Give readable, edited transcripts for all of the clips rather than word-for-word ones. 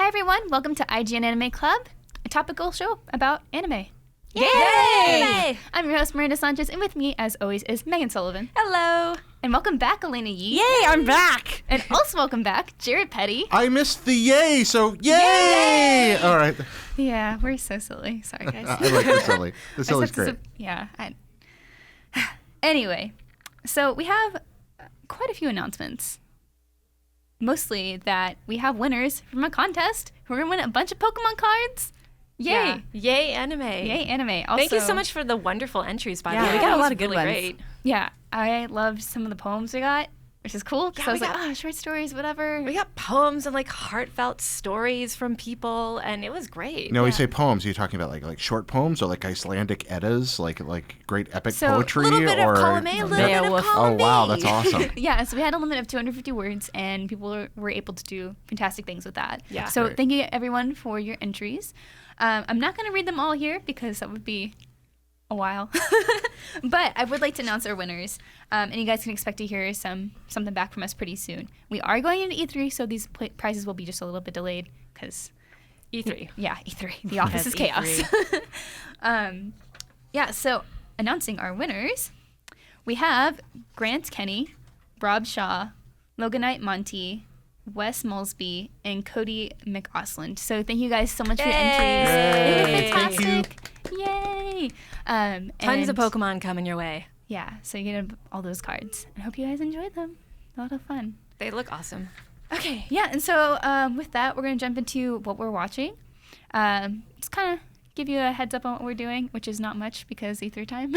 Hi everyone, welcome to IGN Anime Club, a topical show about anime. Yay! I'm your host, Miranda Sanchez, and with me, as always, is Megan Sullivan. Hello. And welcome back, Elena Yee. Yay, I'm back. And also welcome back, Jared Petty. I missed the yay, so yay! All right. Yeah, we're so silly. Sorry, guys. I like the silly. The silly's great. Anyway, so we have quite a few announcements. Mostly that we have winners from a contest. We're going to win a bunch of Pokemon cards. Yay. Yeah. Yay, anime. Yay, anime. Also, Thank you so much for the wonderful entries, by the way. we got a lot That of good was ones. really great. Yeah, I loved some of the poems we got, which is cool. Because Yeah, I was we like, got- short stories, whatever. We got poems and like heartfelt stories from people, and it was great. Now, when you say poems, are you talking about like short poems or like Icelandic eddas, like great epic So, poetry? A little bit or of column A, a little bit of Beowulf. column Oh, wow, B. that's awesome. Yeah, so we had a limit of 250 words, and people were able to do fantastic things with that. Yeah. So Great. thank you, everyone, for your entries. I'm not going to read them all here because that would be a while. But I would like to announce our winners, and you guys can expect to hear something back from us pretty soon. We are going into E3, so these prizes will be just a little bit delayed because... E3. Yeah, E3. The office Yes, is chaos. Yeah, so announcing our winners, we have Grant Kenny, Rob Shaw, Loganite Monty, Wes Mulsby, and Cody McAusland. So thank you guys so much for your entries. They were Yay. Thank you. fantastic. Yay! Tons of and- Pokemon coming your way. Yeah, so you get all those cards. I hope you guys enjoyed them. A lot of fun. They look awesome. Okay, yeah, and so with that, we're going to jump into what we're watching. Just kind of give you a heads up on what we're doing, which is not much because E3 time.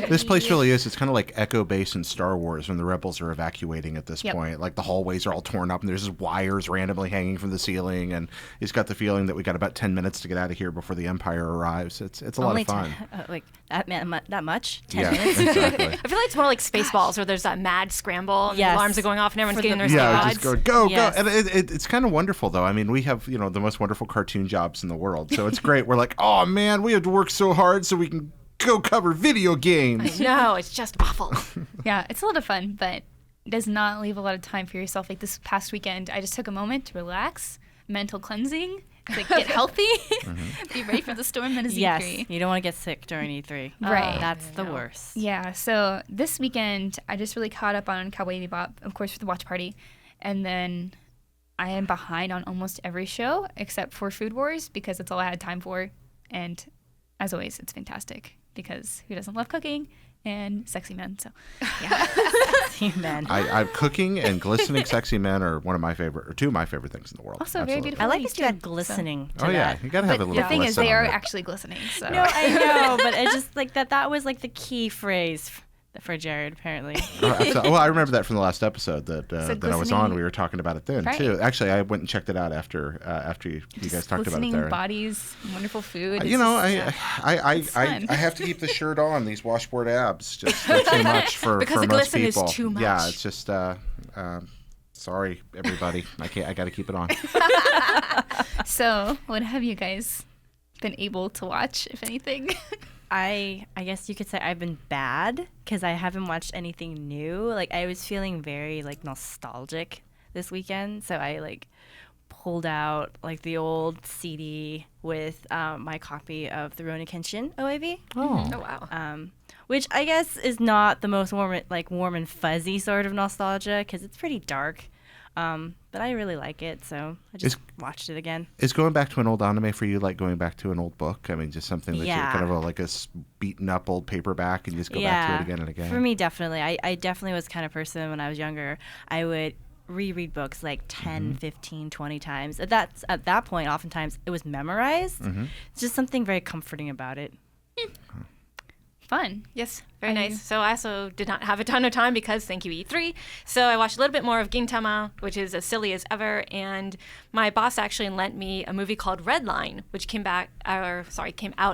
This place really is. It's kind of like Echo Base in Star Wars when the rebels are evacuating at this Yep. point. Like the hallways are all torn up and there's just wires randomly hanging from the ceiling. And he's got the feeling that we got about 10 minutes to get out of here before the Empire arrives. It's a lot Only of fun. like that much? 10 Yeah, minutes? exactly. I feel like it's more like Spaceballs, where there's that mad scramble, and Yes. the alarms are going off, and everyone's For getting the- their Yeah, squads. just go, Yes. go. And it's kind of wonderful, though. I mean, we have, the most wonderful cartoon jobs in the world. So it's great. We're like, oh, man, we have to work so hard so we can go cover video games. No, it's just awful. Yeah, it's a lot of fun, but it does not leave a lot of time for yourself. Like this past weekend, I just took a moment to relax, mental cleansing, like get healthy, be ready for the storm that is Yes, E3. you don't want to get sick during E3. Right. That's the worst. Yeah, so this weekend, I just really caught up on Cowboy Bebop, of course, for the watch party. And then I am behind on almost every show except for Food Wars because that's all I had time for. And as always, it's fantastic because who doesn't love cooking and sexy men? So, yeah. Man. I'm cooking and glistening sexy men are two of my favorite things in the world. Also, very Absolutely. beautiful. I like ladies, that you add too, glistening Oh to yeah, that. you gotta have a So. little. The thing is, glisten they on are it. actually glistening. So. No, I know, but it's just like that was like the key phrase for Jared, apparently. Oh, absolutely. Well, I remember that from the last episode that I was glistening- on. We were talking about it then Right. too. Actually, I went and checked it out after you guys talked about it glistening there. bodies, wonderful food. It's You know, just- I fun. have to keep the shirt on. These washboard abs just they're too much for Because the most glisten is people. too much. Yeah, it's just sorry everybody. I got to keep it on. So, what have you guys been able to watch, if anything? I guess you could say I've been bad because I haven't watched anything new. Like I was feeling very like nostalgic this weekend, so I like pulled out like the old CD with my copy of the Rurouni Kenshin OAV. Oh, Oh, wow. Which I guess is not the most warm and fuzzy sort of nostalgia because it's pretty dark. But I really like it, so I just watched it again. is going back to an old anime for you like going back to an old book? I mean, just something that Yeah. you're kind of like a beaten up old paperback and you just go back to it again and again. For me, definitely. I definitely was the kind of person when I was younger, I would reread books like 10, 15, 20 times. At that point, oftentimes, it was memorized. It's just something very comforting about it. Fun. Yes, very nice. So I also did not have a ton of time because thank you E3. So I watched a little bit more of Gintama, which is as silly as ever. And my boss actually lent me a movie called Red Line, which came out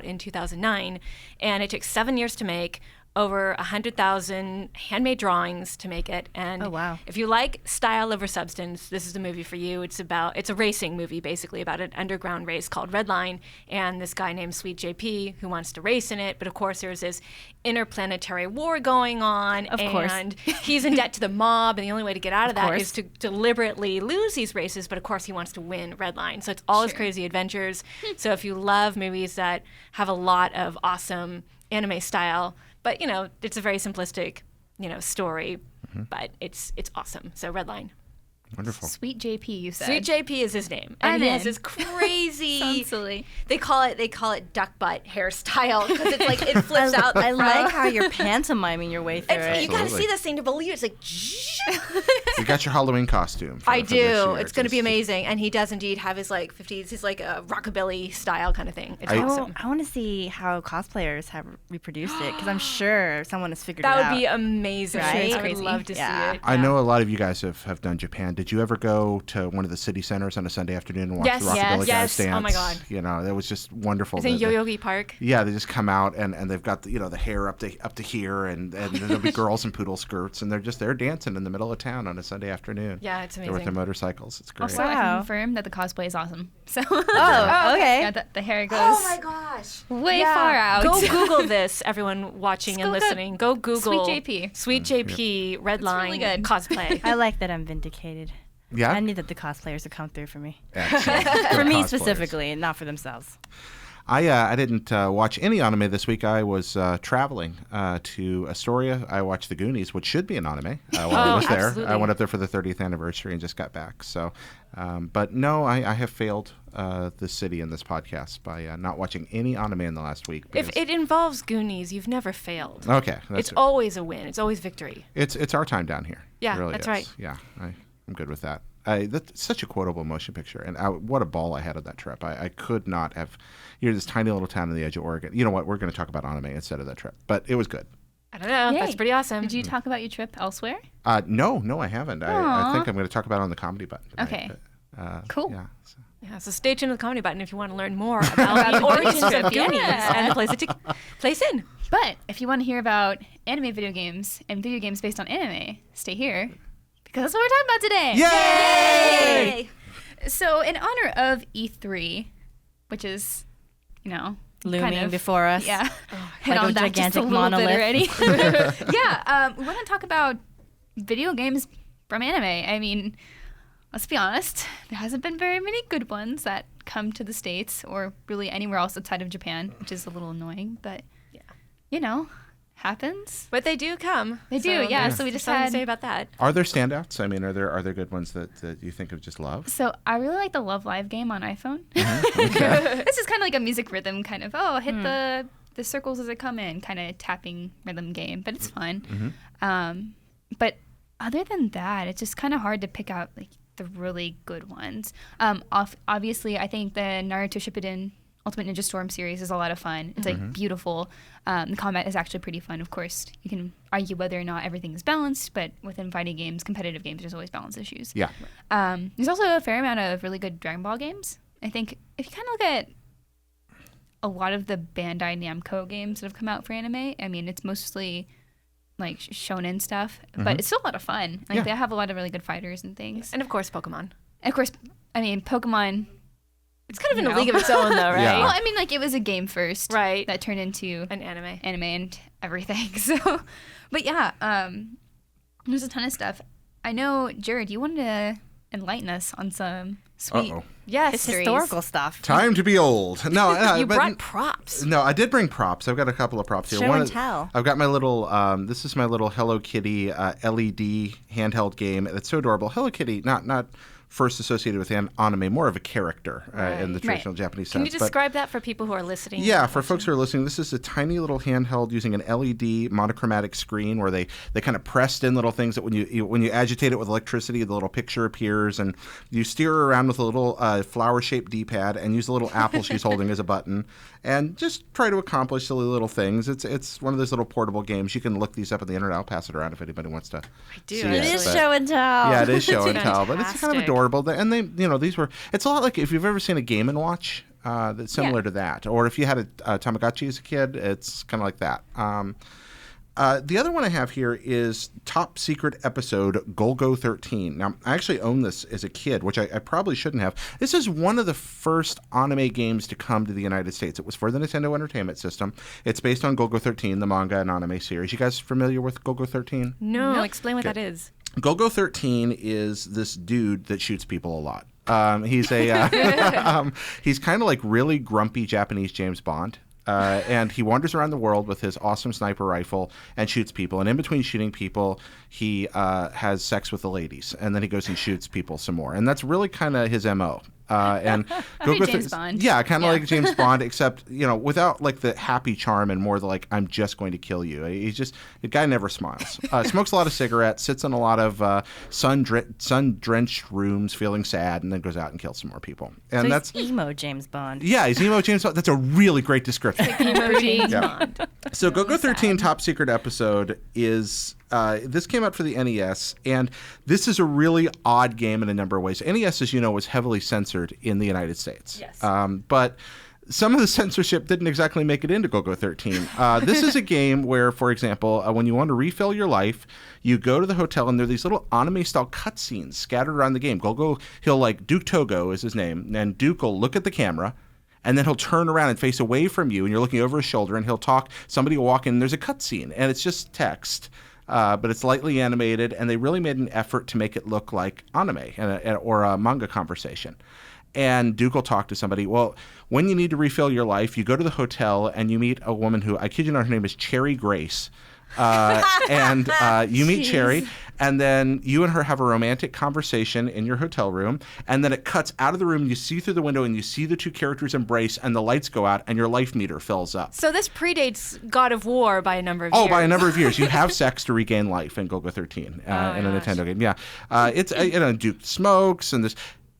in 2009, and it took 7 years to make. over 100,000 handmade drawings to make it. And Oh, wow. if you like style over substance, this is the movie for you. It's a racing movie, basically, about an underground race called Red Line, and this guy named Sweet JP who wants to race in it. But of course, there's this interplanetary war going on, Of course. and he's in debt to the mob, and the only way to get out of that course. is to deliberately lose these races. But of course, he wants to win Red Line. So it's all his crazy adventures. So if you love movies that have a lot of awesome anime style, but it's a very simplistic, story, but it's awesome. So Red Line. Wonderful. Sweet JP, you said. Sweet JP is his name, and I'm he has in. this crazy. Sounds silly. They call it duck butt hairstyle because it's like it flips out. I like how you're pantomiming your way through You it. got to Absolutely. see this thing to believe it. It's like. You got your Halloween costume. I for this year. do. It's going to be Just- amazing, and he does indeed have his 50s. He's like a rockabilly style kind of thing. It's awesome. I want to see how cosplayers have reproduced it because I'm sure someone has figured That it out. would be amazing. Right? I would Crazy. love to Yeah. see it. I know a lot of you guys have done Japan. Did you ever go to one of the city centers on a Sunday afternoon and watch Yes, the Rockabilly yes, guys yes. dance? Oh my God. That was just wonderful. It's in The- Yoyogi Park. Yeah, they just come out and they've got the hair up to here and there'll be girls in poodle skirts and they're dancing in the middle of town on a Sunday afternoon. Yeah, it's They're with their amazing. motorcycles. It's great. Also, I Wow. can confirm that the cosplay is awesome. So, Oh, okay. yeah, the hair goes Oh my gosh. way far out. Go Google this, everyone watching and Go listening. Go Google Sweet JP. Sweet JP Red Line really good. cosplay. I like that I'm vindicated. Yeah? I need that the cosplayers would come through for me. Excellent. For Good me cosplayers. specifically, and not for themselves. I didn't watch any anime this week. I was traveling to Astoria. I watched The Goonies, which should be an anime. While I was there, absolutely. I went up there for the 30th anniversary and just got back. So, but no, I have failed the city in this podcast by not watching any anime in the last week. If because- it involves Goonies, you've never failed. okay, that's It's it. always a win. It's always victory. It's our time down here. Yeah, It really that's is. right. Yeah, I'm good with that. That's such a quotable motion picture, and what a ball I had on that trip. I could not have. You're this tiny little town on the edge of Oregon. You know what? We're going to talk about anime instead of that trip, but it was good. I don't know. That's Yay. pretty awesome. Did you talk about your trip elsewhere? No, I haven't. I Aw. think I'm going to talk about it on the comedy button tonight. Okay. But, Cool. Yeah. So. Yeah, so stay tuned to the comedy button if you want to learn more about the origins of trip, Goonies yeah. and the place in. But if you want to hear about anime video games and video games based on anime, stay here because that's what we're talking about today. Yay! So, in honor of E3, which is, Looming kind of, before us. Yeah. Hit Like a on that just a gigantic little bit monolith. already. Yeah. We want to talk about video games from anime. I mean, let's be honest, there hasn't been very many good ones that come to the States or really anywhere else outside of Japan, which is a little annoying, but, happens. But they do come. They do, yeah. there's So we just something had- to say about that. Are there standouts? I mean, are there good ones that you think of just love? So I really like the Love Live game on iPhone. Okay. This is kind of like a music rhythm kind of, hit the circles as they come in, kind of tapping rhythm game, but it's fun. But other than that, it's just kind of hard to pick out like the really good ones. Obviously, I think the Naruto Shippuden Ultimate Ninja Storm series is a lot of fun. It's like beautiful. The combat is actually pretty fun. Of course, you can argue whether or not everything is balanced, but within fighting games, competitive games, there's always balance issues. Yeah. There's also a fair amount of really good Dragon Ball games. I think if you kind of look at a lot of the Bandai Namco games that have come out for anime, I mean, it's mostly like shonen stuff, but it's still a lot of fun. Like Yeah. they have a lot of really good fighters and things. And of course, Pokemon. And of course, I mean, Pokemon. It's kind of in You a know. league of its own, though, right? Yeah. Well, I mean, like it was a game first, Right. That turned into An anime. anime and everything. So, but yeah, there's a ton of stuff. I know, Jared, you wanted to enlighten us on some sweet. Uh-oh. Yes. Histories. Historical stuff. Time to be old. No, You but- brought props. No, I did bring props. I've got a couple of props here. Show One and is- tell. I've got my little. This is my little Hello Kitty LED handheld game. It's so adorable. Hello Kitty, not first associated with anime, more of a character in the traditional Japanese Can you sense. but- describe that for people who are listening? Yeah, for folks who are listening, this is a tiny little handheld using an LED monochromatic screen where they kind of pressed in little things that when you agitate it with electricity, the little picture appears, and you steer her around with a little flower-shaped D-pad and use the little apple she's holding as a button, and just try to accomplish silly little things. It's one of those little portable games. You can look these up on the internet. I'll pass it around if anybody wants to. do. see It is but- show and tell. Yeah, it is show and It's tell, but it's kind of fantastic. adorable. And they, these were. It's a lot like if you've ever seen a Game and Watch. That's similar to that, or if you had a Tamagotchi as a kid, it's kind of like that. The other one I have here is Top Secret Episode Golgo 13. Now, I actually owned this as a kid, which I probably shouldn't have. This is one of the first anime games to come to the United States. It was for the Nintendo Entertainment System. It's based on Golgo 13, the manga and anime series. You guys familiar with Golgo 13? No, explain what that is. Golgo 13 is this dude that shoots people a lot. He's a he's kind of like really grumpy Japanese James Bond. And he wanders around the world with his awesome sniper rifle and shoots people. And in between shooting people, he has sex with the ladies. And then he goes and shoots people some more. And that's really kind of his MO. And James Bond. Yeah, kind of like James Bond, except, without like the happy charm and more the like, I'm just going to kill you. He's just, the guy never smiles. Smokes a lot of cigarettes, sits in a lot of sun-drenched rooms feeling sad, and then goes out and kills some more people. And so that's he's emo James Bond. Yeah, he's emo James Bond. That's a really great description. Emo James Bond. So Golgo 13 Top Secret Episode is... this came out for the NES, and this is a really odd game in a number of ways. NES, as you know, was heavily censored in the United States. Yes. But some of the censorship didn't exactly make it into Golgo 13. This is a game where, for example, when you want to refill your life, you go to the hotel, and there are these little anime-style cutscenes scattered around the game. Duke Togo is his name, and Duke will look at the camera, and then he'll turn around and face away from you, and you're looking over his shoulder, and he'll talk. Somebody will walk in, and there's a cutscene, and it's just text. But it's lightly animated, and they really made an effort to make it look like anime or a manga conversation. And Duke will talk to somebody. Well, when you need to refill your life, you go to the hotel and you meet a woman who, I kid you not, her name is Cherry Grace. And you meet Cherry, and then you and her have a romantic conversation in your hotel room, and then it cuts out of the room, you see through the window, and you see the two characters embrace, and the lights go out, and your life meter fills up. So this predates God of War by a number of years. Oh, by a number of years. You have sex to regain life in Golgo 13 in a Nintendo game. Yeah. It's Duke smokes, and this...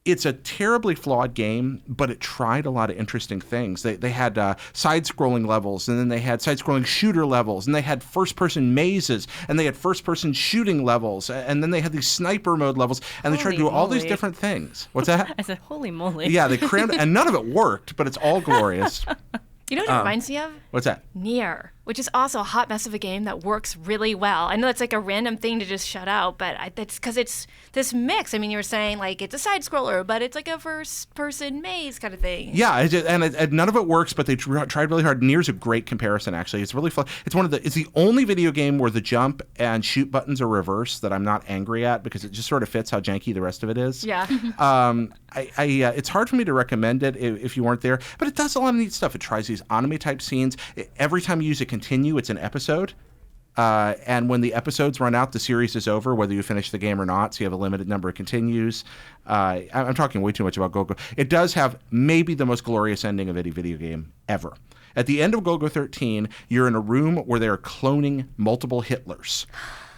It's a terribly flawed game, but it tried a lot of interesting things. They had side-scrolling levels, and then they had side-scrolling shooter levels, and they had first-person mazes, and they had first-person shooting levels, and then they had these sniper mode levels, and they tried to do all these different things. What's that? I said, holy moly. Yeah, they crammed, and none of it worked, but it's all glorious. You know what it reminds me of? What's that? Nier, which is also a hot mess of a game that works really well. I know it's like a random thing to just shut out, but that's because it's this mix. I mean, you were saying like it's a side scroller, but it's like a first person maze kind of thing. Yeah, and none of it works, but they tried really hard. Nier's a great comparison, actually. It's really fun. It's the only video game where the jump and shoot buttons are reversed that I'm not angry at, because it just sort of fits how janky the rest of it is. Yeah. It's hard for me to recommend it if you weren't there, but it does a lot of neat stuff. It tries these anime type scenes. Every time you use a continue, it's an episode. And when the episodes run out, the series is over, whether you finish the game or not. So you have a limited number of continues. I'm talking way too much about Golgo. It does have maybe the most glorious ending of any video game ever. At the end of Golgo 13, you're in a room where they are cloning multiple Hitlers.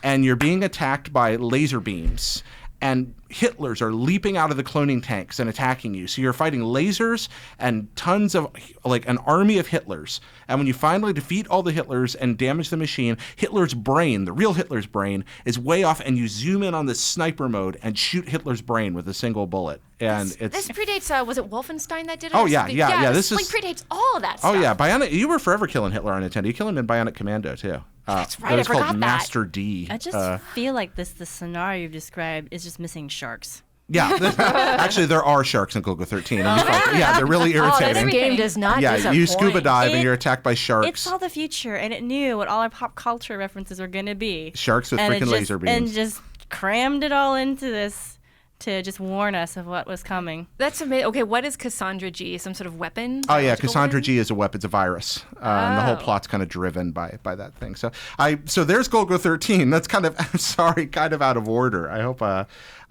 And you're being attacked by laser beams. And Hitlers are leaping out of the cloning tanks and attacking you. So you're fighting lasers and tons of, like, an army of Hitlers. And when you finally defeat all the Hitlers and damage the machine, Hitler's brain, the real Hitler's brain, is way off, and you zoom in on this sniper mode and shoot Hitler's brain with a single bullet. And this predates, was it Wolfenstein that did it? Oh, yeah. This predates all of that stuff. Oh, yeah. Bionic, you were forever killing Hitler on Nintendo. You kill him in Bionic Commando, too. That's right, That was I forgot called that. Master D. I just feel like the scenario you've described is just missing sharks. Yeah, actually, there are sharks in Golgo 13. Yeah, they're really irritating. This game does not disappoint. You scuba dive and you're attacked by sharks. It saw the future, and it knew what all our pop culture references were going to be. Sharks with freaking laser beams. And just crammed it all into this to just warn us of what was coming. That's amazing. Okay, what is Cassandra G? Some sort of weapon? Oh, yeah, Cassandra G is a weapon. It's a virus. And the whole plot's kind of driven by that thing. So there's Golgo 13. That's kind of, I'm sorry, kind of out of order. I hope...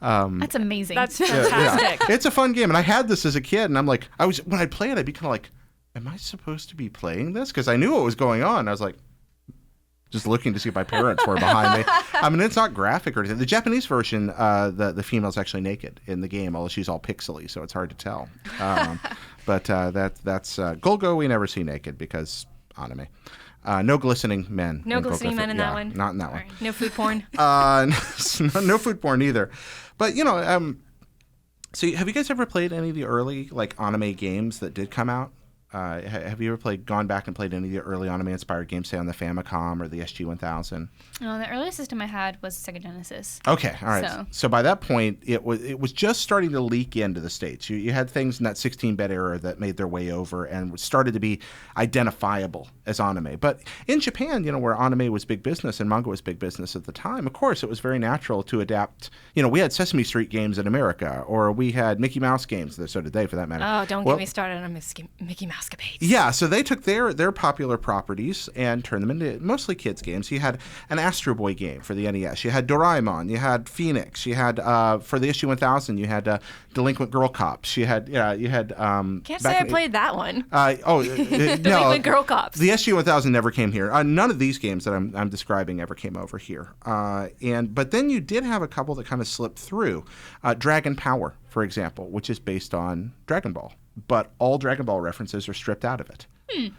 That's amazing. That's fantastic. Yeah. It's a fun game, and I had this as a kid, and I'm like, when I'd play it, I'd be kind of like, am I supposed to be playing this? Because I knew what was going on. I was like, just looking to see if my parents were behind me. I mean, it's not graphic or anything. The Japanese version, the female's actually naked in the game, although she's all pixely, so it's hard to tell. But that's Golgo. We never see naked because anime. No glistening men. No glistening men in that one? Not in that one. Right. No food porn? No food porn either. But, so have you guys ever played any of the early, like, anime games that did come out? Have you ever gone back and played any of the early anime-inspired games, say on the Famicom or the SG-1000? No, the earliest system I had was Sega Genesis. Okay, all right. So by that point, it was just starting to leak into the States. You had things in that 16-bit era that made their way over and started to be identifiable as anime. But in Japan, where anime was big business and manga was big business at the time, of course, it was very natural to adapt. We had Sesame Street games in America, or we had Mickey Mouse games. So did they, for that matter. Oh, don't get me started on Mickey Mouse capades. Yeah, so they took their popular properties and turned them into mostly kids games. You had an Astro Boy game for the NES. You had Doraemon. You had Phoenix. You had for the SG-1000. You had Delinquent Girl Cops. You had Can't say I played that one. No, Delinquent Girl Cops. The SG-1000 never came here. None of these games that I'm describing ever came over here. But then you did have a couple that kind of slipped through. Dragon Power, for example, which is based on Dragon Ball. But all Dragon Ball references are stripped out of it.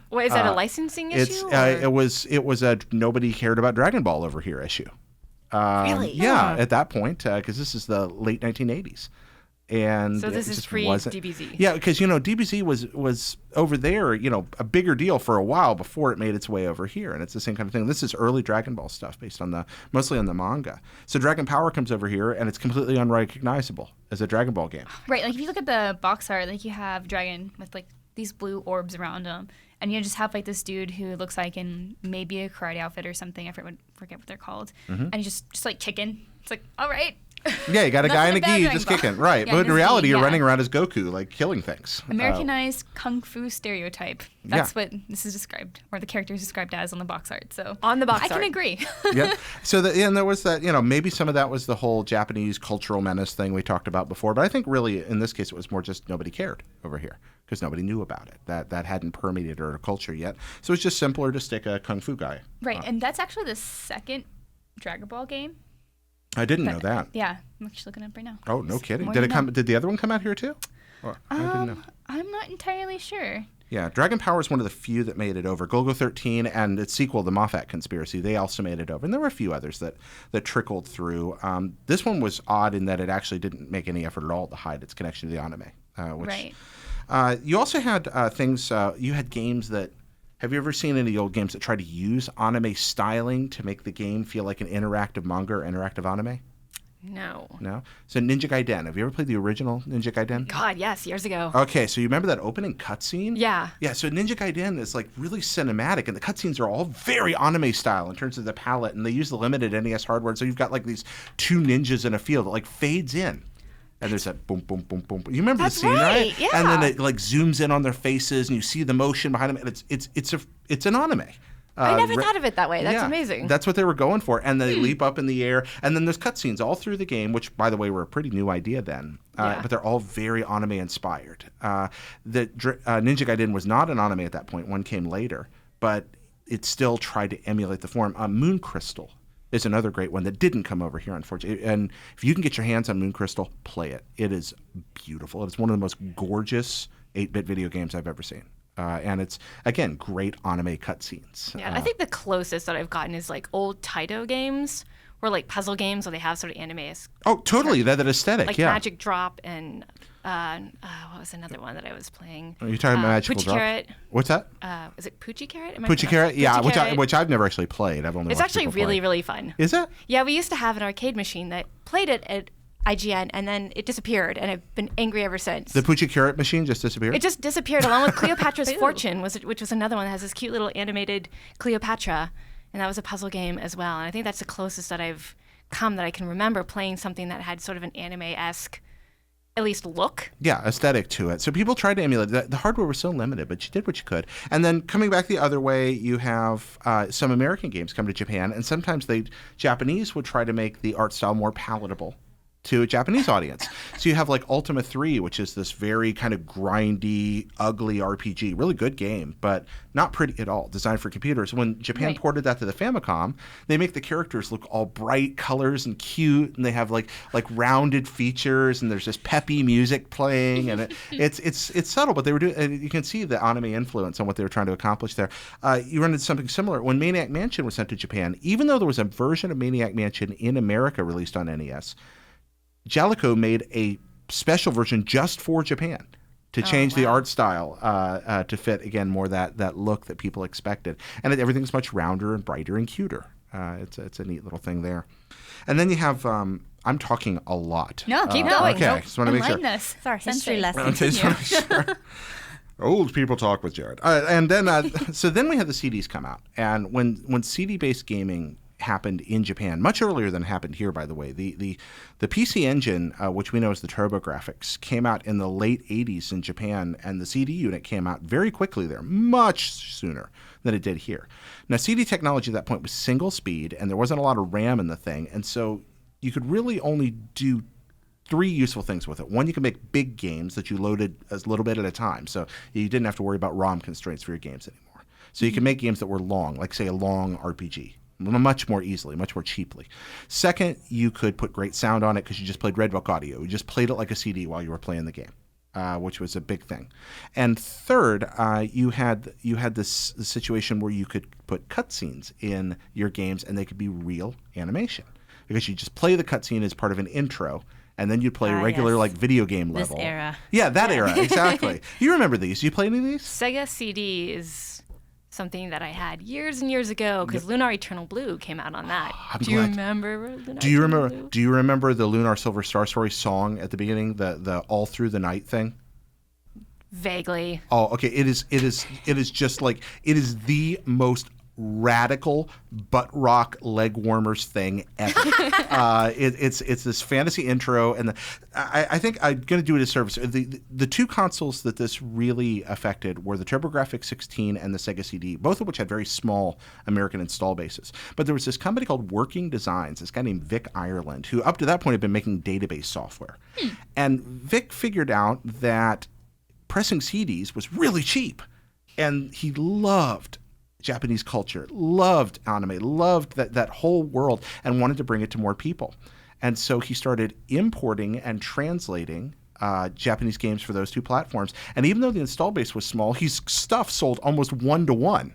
What, is that a licensing issue? It was a nobody cared about Dragon Ball over here issue. Really? Yeah, at that point, because this is the late 1980s. And so this is pre-DBZ. Yeah, because DBZ was over there, a bigger deal for a while before it made its way over here, and it's the same kind of thing. This is early Dragon Ball stuff based on mostly on the manga. So Dragon Power comes over here, and it's completely unrecognizable as a Dragon Ball game. Right, like if you look at the box art, like you have Dragon with like these blue orbs around him, and you just have like this dude who looks like in maybe a karate outfit or something. I forget what they're called, and he's just like kicking. It's like, all right. Yeah, you got a guy in a gi just kicking. Right. Yeah, but in reality, you're yeah. running around as Goku, like killing things. Americanized kung fu stereotype. That's what this is described, or the character is described as on the box art. So on the box art. I can agree. Yeah. So and there was that, maybe some of that was the whole Japanese cultural menace thing we talked about before. But I think really in this case, it was more just nobody cared over here because nobody knew about it. That hadn't permeated our culture yet. So it's just simpler to stick a kung fu guy. Right. And that's actually the second Dragon Ball game. I didn't know that. Yeah, I'm actually looking it up right now. Oh, no kidding. Did Did the other one come out here too? I didn't know. I'm not entirely sure. Yeah, Dragon Power is one of the few that made it over. Golgo 13 and its sequel, The Moffat Conspiracy, they also made it over. And there were a few others that trickled through. This one was odd in that it actually didn't make any effort at all to hide its connection to the anime. Right. You also had things, you had games that, have you ever seen any of the old games that try to use anime styling to make the game feel like an interactive manga or interactive anime? No. No? So Ninja Gaiden. Have you ever played the original Ninja Gaiden? God, yes, years ago. Okay, so you remember that opening cutscene? Yeah. Yeah, so Ninja Gaiden is like really cinematic, and the cutscenes are all very anime style in terms of the palette, and they use the limited NES hardware, so you've got like these two ninjas in a field that like fades in. And there's that boom, boom, boom, boom. You remember the scene, right? Yeah. And then it like zooms in on their faces, and you see the motion behind them, and it's an anime. I never thought of it that way. That's amazing. That's what they were going for. And they leap up in the air. And then there's cutscenes all through the game, which, by the way, were a pretty new idea then. But they're all very anime inspired. Ninja Gaiden was not an anime at that point. One came later. But it still tried to emulate the form. Moon Crystal is another great one that didn't come over here, unfortunately. And if you can get your hands on Moon Crystal, play it. It is beautiful. It's one of the most gorgeous 8-bit video games I've ever seen. And it's, again, great anime cutscenes. Yeah, I think the closest that I've gotten is like old Taito games or like puzzle games where they have sort of anime-esque. Oh, totally. That aesthetic, like yeah. Magic Drop and what was another one that I was playing? Are you talking about Magical Poochie Drop? Carrot. What's that? Is it Poochie Carrot? Poochie Carrot? Yeah, Poochie Carrot. which I've never actually played. I've only It's watched actually people really, play. really fun. Is it? Yeah, we used to have an arcade machine that played it at IGN, and then it disappeared, and I've been angry ever since. The Poochie Carrot machine just disappeared? It just disappeared along with Cleopatra's Fortune, which was another one that has this cute little animated Cleopatra, and that was a puzzle game as well. And I think that's the closest that I've come that I can remember playing something that had sort of an anime-esque, at least look. Yeah, aesthetic to it. So people tried to emulate that. The hardware was so limited, but you did what you could. And then coming back the other way, you have some American games come to Japan, and sometimes Japanese would try to make the art style more palatable to a Japanese audience. So you have like Ultima 3, which is this very kind of grindy, ugly RPG. Really good game, but not pretty at all, designed for computers. When Japan ported that to the Famicom, they make the characters look all bright colors and cute, and they have like rounded features, and there's this peppy music playing, and it's subtle, but they were doing. You can see the anime influence on what they were trying to accomplish there. You run into something similar when Maniac Mansion was sent to Japan. Even though there was a version of Maniac Mansion in America released on NES, Jaleco made a special version just for Japan to change the art style to fit, again, more that look that people expected. And everything's much rounder and brighter and cuter. It's a neat little thing there. And then you have, I'm talking a lot. No, keep going. Okay, just want to make sure. Enlighten us. It's our history lesson. Okay, just wanna make sure. Old people talk with Jared. And then, so then we had the CDs come out. And when CD-based gaming happened in Japan, much earlier than it happened here, by the way, the PC Engine, which we know as the TurboGrafx, came out in the late 80s in Japan, and the CD unit came out very quickly there, much sooner than it did here. Now, CD technology at that point was single speed, and there wasn't a lot of RAM in the thing, and so you could really only do 3 useful things with it. One, you could make big games that you loaded a little bit at a time, so you didn't have to worry about ROM constraints for your games anymore. So you could make games that were long, like, say, a long RPG, much more easily, much more cheaply. Second, you could put great sound on it because you just played Red Book audio. You just played it like a CD while you were playing the game, which was a big thing. And third, you had this situation where you could put cutscenes in your games, and they could be real animation because you just play the cutscene as part of an intro. And then you'd play regular, yes. like, video game level. This era. Yeah, that era, exactly. You remember these. You play any of these? Sega CD is something that I had years and years ago because Lunar Eternal Blue came out on that. Do you remember Lunar Eternal Blue? Do you remember the Lunar Silver Star Story song at the beginning, the All Through the Night thing? Vaguely. Oh, okay. It is just like, it is the most radical butt rock leg warmers thing ever. It's this fantasy intro, and I think I'm going to do it a service. The 2 consoles that this really affected were the TurboGrafx 16 and the Sega CD, both of which had very small American install bases. But there was this company called Working Designs, this guy named Vic Ireland, who up to that point had been making database software. And Vic figured out that pressing CDs was really cheap, and he loved Japanese culture, loved anime, loved that whole world, and wanted to bring it to more people. And so he started importing and translating Japanese games for those 2 platforms. And even though the install base was small, his stuff sold almost 1-to-1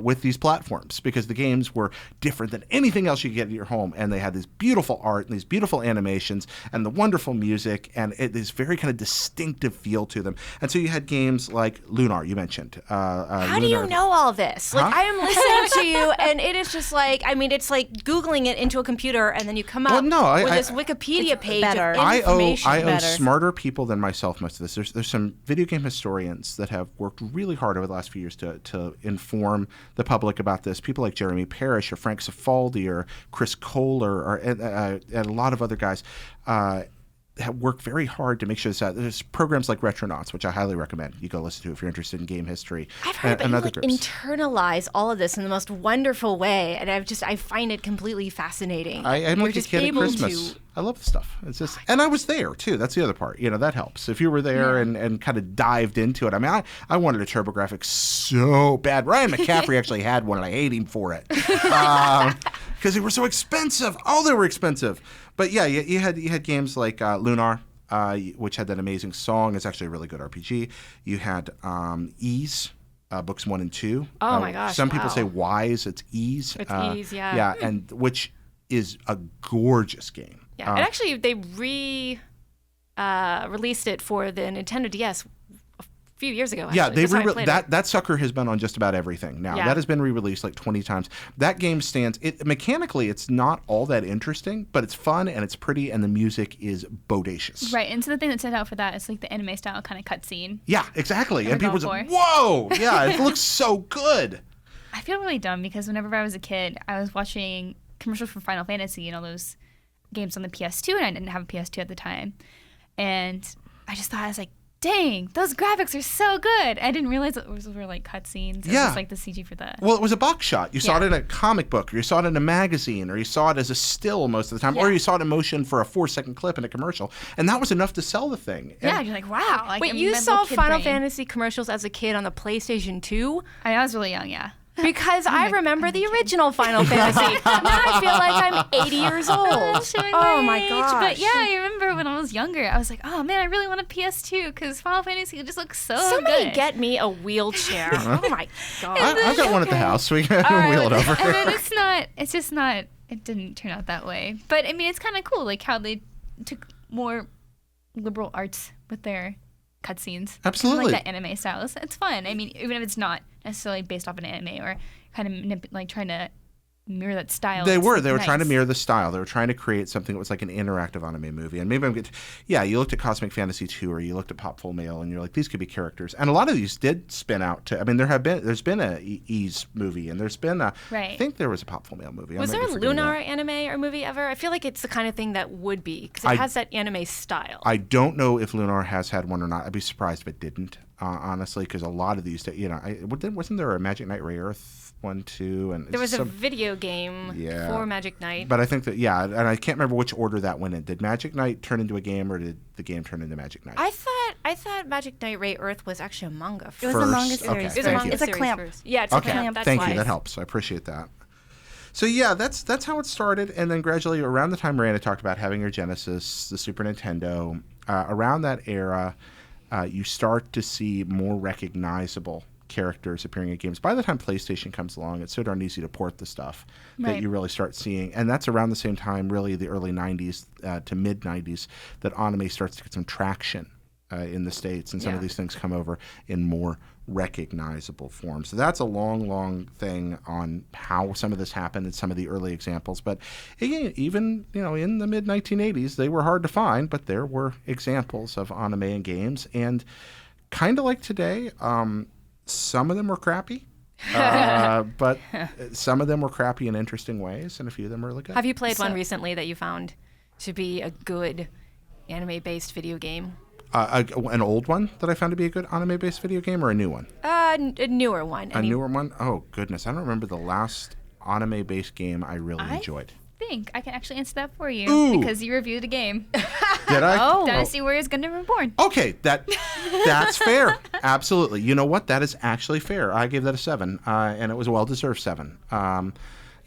with these platforms because the games were different than anything else you could get at your home. And they had this beautiful art and these beautiful animations and the wonderful music and this very kind of distinctive feel to them. And so you had games like Lunar, you mentioned. How do you know all this? Like, I am listening to you, and it is just like, I mean, it's like Googling it into a computer, and then you come up with this Wikipedia page better. of information. I owe smarter people than myself most of this. There's some video game historians that have worked really hard over the last few years to inform the public about this. People like Jeremy Parrish or Frank Cifaldi or Chris Kohler and a lot of other guys have worked very hard to make sure that there's programs like Retronauts, which I highly recommend you go listen to if you're interested in game history. I've heard about you internalize all of this in the most wonderful way, and I find it completely fascinating. I'm like a kid at Christmas. I love the stuff. It's just, and I was there too. That's the other part. That helps. If you were there and kind of dived into it. I mean, I wanted a TurboGrafx so bad. Ryan McCaffrey actually had one, and I hate him for it because they were so expensive. Oh, they were expensive. But yeah, you had games like Lunar, which had that amazing song. It's actually a really good RPG. You had Ease. Books 1 and 2. Oh my gosh! Some people say Wise. It's Ease. It's Ease, yeah. Yeah, and which is a gorgeous game. Yeah, and actually they released it for the Nintendo DS a few years ago. Actually. Yeah, they that sucker has been on just about everything now. Yeah. That has been re-released like 20 times. That game stands. Mechanically, it's not all that interesting, but it's fun and it's pretty, and the music is bodacious. Right, and so the thing that stands out for that is like the anime style kind of cutscene. Yeah, exactly. And people say, "Whoa, yeah, it looks so good." I feel really dumb because whenever I was a kid, I was watching commercials for Final Fantasy and all those games on the PS2, and I didn't have a PS2 at the time. And I just thought, I was like, dang, those graphics are so good. I didn't realize those were like cutscenes. It was just like the CG for that. Well, it was a box shot. You saw it in a comic book, or you saw it in a magazine, or you saw it as a still most of the time, or you saw it in motion for a 4-second clip in a commercial. And that was enough to sell the thing. And you're like, wow. Like, wait, you saw Final Fantasy commercials as a kid on the PlayStation 2? I was really young, yeah. Because I remember the original Final Fantasy. Now I feel like I'm 80 years old. Oh my gosh. But yeah, I remember when I was younger, I was like, oh man, I really want a PS2 because Final Fantasy just looks so Somebody good. get me a wheelchair. Oh my god. I've got one at the house, so we can wheel it over. And then it didn't turn out that way. But I mean, it's kind of cool, like how they took more liberal arts with their cutscenes. Absolutely. Like that anime style. It's fun. I mean, even if it's not necessarily based off an anime or kind of like trying to mirror that style. They were nice. trying to mirror the style. They were trying to create something that was like an interactive anime movie. And maybe you looked at Cosmic Fantasy 2 or you looked at Pop Full Mail and you're like, these could be characters. And a lot of these did spin out to, I mean, there's been a Ease movie and there's been I think there was a Pop Full Mail movie. Was there a Lunar anime or movie ever? I feel like it's the kind of thing that would be, because it has that anime style. I don't know if Lunar has had one or not. I'd be surprised if it didn't, honestly, because a lot of these, wasn't there a Magic Knight Ray Earth 1, 2, and there was a video game for Magic Knight. But I think that and I can't remember which order that went in. Did Magic Knight turn into a game, or did the game turn into Magic Knight? I thought Magic Knight Ray Earth was actually a manga. It was a manga series. Okay. It was a manga It's a series clamp. first. Yeah, it's Okay. a clamp. That's Thank why. you. That helps. I appreciate that. So yeah, that's how it started, and then gradually around the time Miranda talked about having her Genesis, the Super Nintendo, around that era, you start to see more recognizable characters appearing in games. By the time PlayStation comes along, it's so darn easy to port the stuff that you really start seeing. And that's around the same time, really the early 90s to mid 90s, that anime starts to get some traction in the States. And some of these things come over in more recognizable form. So that's a long thing on how some of this happened and some of the early examples. But again, even in the mid 1980s, they were hard to find, but there were examples of anime in games. And kind of like today, some of them were crappy, but some of them were crappy in interesting ways, and a few of them were really good. Have you played one recently that you found to be a good anime-based video game? An old one that I found to be a good anime-based video game, or a new one? A newer one. A newer one? Oh, goodness. I don't remember the last anime-based game I really enjoyed. I think I can actually answer that for you because you reviewed a game. Did I? Dynasty Warriors Gundam Reborn. Okay, that's fair. Absolutely. You know what? That is actually fair. I gave that a 7, and it was a well-deserved 7.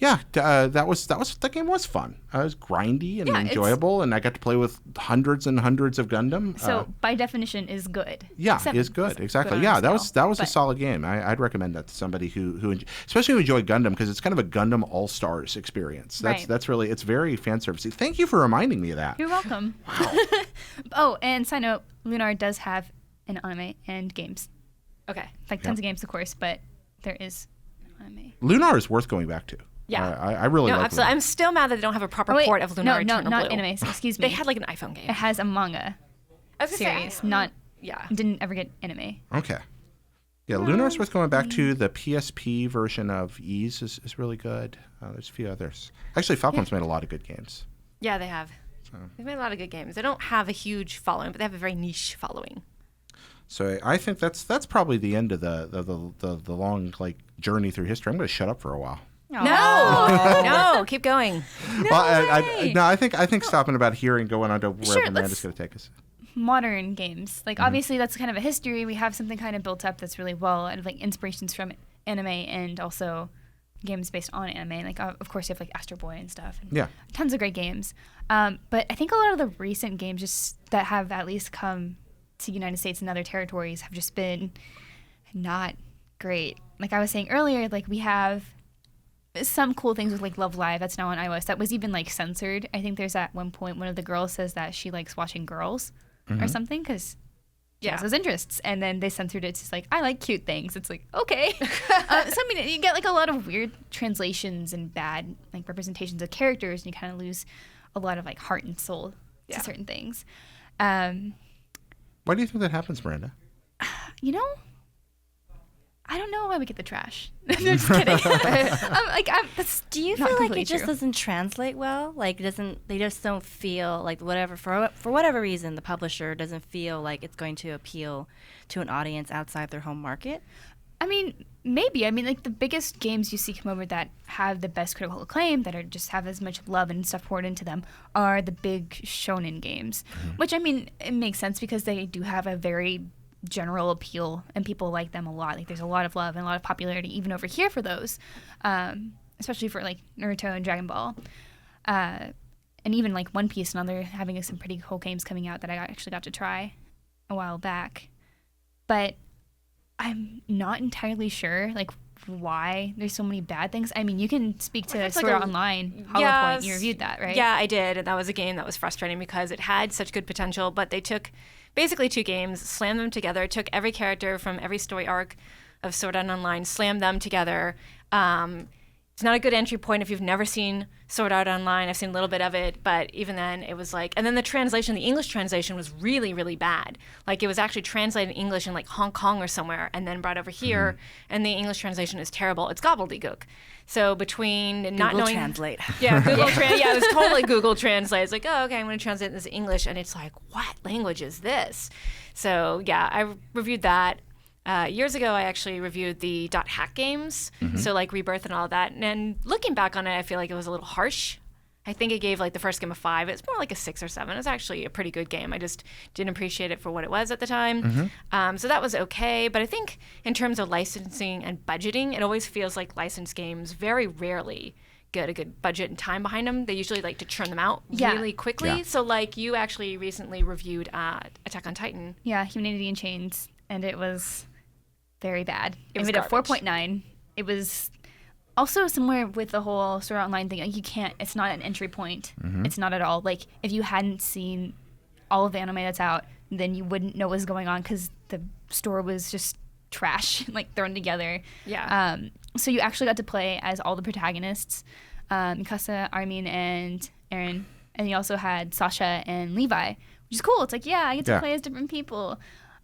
That game was fun. It was grindy and enjoyable, and I got to play with hundreds and hundreds of Gundam. So by definition, is good. Yeah, is good. Exactly. Yeah, that was a solid game. I'd recommend that to somebody who especially who enjoyed Gundam, because it's kind of a Gundam All Stars experience. That's really, it's very fan servicey. Thank you for reminding me of that. You're welcome. Wow. Oh, and side note, Lunar does have an anime and games. Okay. Like tons of games, of course, but there is an anime. Lunar is worth going back to. Yeah. I really like absolutely. Lunar. I'm still mad that they don't have a proper port of Lunar No, Eternal not Blue. anime. Excuse me. They had like an iPhone game. It has a manga I was gonna series, say, not. Yeah. Didn't ever get anime. Okay. Yeah, Lunar is worth going back to. The PSP version of Ease is really good. There's a few others. Actually, Falcom's made a lot of good games. Yeah, they have. They've made a lot of good games. They don't have a huge following, but they have a very niche following. So I think that's probably the end of the long journey through history. I'm going to shut up for a while. No, keep going. I think stopping about here and going on to wherever Miranda's going to take us. Modern games, obviously that's kind of a history. We have something kind of built up that's really well, and inspirations from anime and also games based on anime. Of course, you have Astro Boy and stuff. And tons of great games. But I think a lot of the recent games just that have at least come to the United States and other territories have just been not great. Like I was saying earlier, we have some cool things with Love Live that's now on iOS that was even censored. I think there's at one point one of the girls says that she likes watching girls or something because she has those interests, and then they censored it. It's just I like cute things. It's okay. So I mean, you get a lot of weird translations and bad representations of characters, and you kind of lose a lot of heart and soul to certain things. Why do you think that happens, Miranda? I don't know why we get the trash. I'm just kidding. Do you feel like it just doesn't translate well? They just don't feel whatever, for whatever reason, the publisher doesn't feel like it's going to appeal to an audience outside their home market? I mean, maybe. I mean, the biggest games you see come over that have the best critical acclaim, that are just have as much love and stuff poured into them, are the big shonen games. Which, I mean, it makes sense because they do have a very general appeal and people like them a lot. There's a lot of love and a lot of popularity even over here for those, especially for Naruto and Dragon Ball, and even One Piece and other having some pretty cool games coming out that I actually got to try a while back. But I'm not entirely sure why there's so many bad things. I mean, you can speak to Sword Art Online, Hollow Point. You reviewed that, right? Yeah, I did, and that was a game that was frustrating because it had such good potential, but they took basically 2 games, slammed them together, took every character from every story arc of Sword Art Online, slammed them together. It's not a good entry point if you've never seen Sword Art Online. I've seen a little bit of it, but even then it was like, and then the English translation was really, really bad. Like it was actually translated in English in like Hong Kong or somewhere and then brought over here, and the English translation is terrible. It's gobbledygook. So between not knowing Translate. Yeah, Google Translate. Yeah, it was totally Google Translate. It's like, oh, okay, I'm going to translate this to English, and it's like, what language is this? So yeah, I reviewed that. Years ago, I actually reviewed the .hack games, so like Rebirth and all that. And looking back on it, I feel like it was a little harsh. I think it gave like the first game a 5. It's more like a 6 or 7. It's actually a pretty good game. I just didn't appreciate it for what it was at the time. So that was okay. But I think in terms of licensing and budgeting, it always feels like licensed games very rarely get a good budget and time behind them. They usually like to churn them out really quickly. Yeah. So like you actually recently reviewed Attack on Titan. Yeah, Humanity in Chains, and it was very bad. It was made a garbage. 4.9. It was also similar with the whole Sword Art Online thing. Like you can't. It's not an entry point. It's not at all. Like if you hadn't seen all of the anime that's out, then you wouldn't know what was going on because the store was just trash, like thrown together. Yeah. So you actually got to play as all the protagonists, Mikasa, Armin, and Eren, and you also had Sasha and Levi, which is cool. It's like, yeah, I get to play as different people.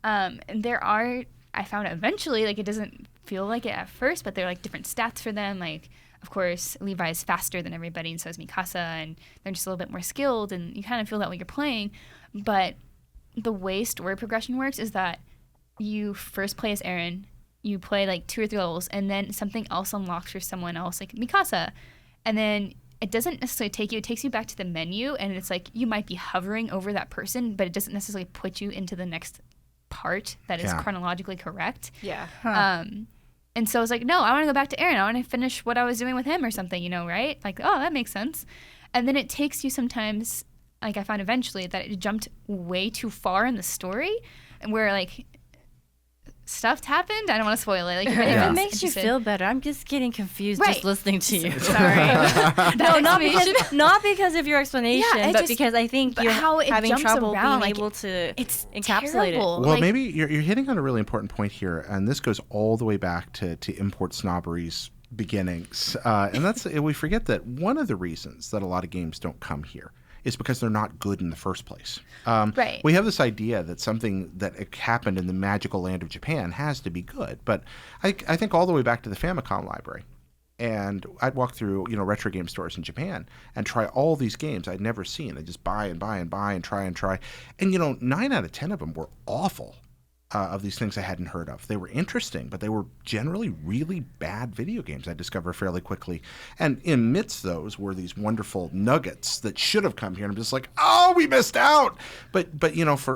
And there are, I found eventually, like it doesn't feel like it at first, but there are like different stats for them. Like, of course, Levi is faster than everybody, and so is Mikasa, and they're just a little bit more skilled, and you kind of feel that when you're playing. But the way story progression works is that you first play as Eren, you play like 2 or 3 levels, and then something else unlocks for someone else, like Mikasa. And then it doesn't necessarily take you, it takes you back to the menu, and it's like you might be hovering over that person, but it doesn't necessarily put you into the next part that is chronologically correct. Yeah. And so I was like, no, I want to go back to Eren. I want to finish what I was doing with him or something, you know, right? Like, oh, that makes sense. And then it takes you sometimes, like I found eventually that it jumped way too far in the story, and where like stuff happened. I don't want to spoil it. Like, If it makes you feel better, I'm just getting confused just listening to you. Sorry. No, not because of your explanation, but because I think you're how it having jumps trouble around, being like, able to it's encapsulate terrible. it. Well, Like- maybe you're hitting on a really important point here, and this goes all the way back to import snobbery's beginnings. And that's we forget that one of the reasons that a lot of games don't come here is because they're not good in the first place. Right. We have this idea that something that happened in the magical land of Japan has to be good, but I think all the way back to the Famicom library. And I'd walk through, retro game stores in Japan and try all these games I'd never seen. I'd just buy and buy and buy and try and try. And, 9 out of 10 of them were awful, of these things I hadn't heard of. They were interesting, but they were generally really bad video games I discovered fairly quickly. And amidst those were these wonderful nuggets that should have come here. And I'm just like, oh, we missed out. But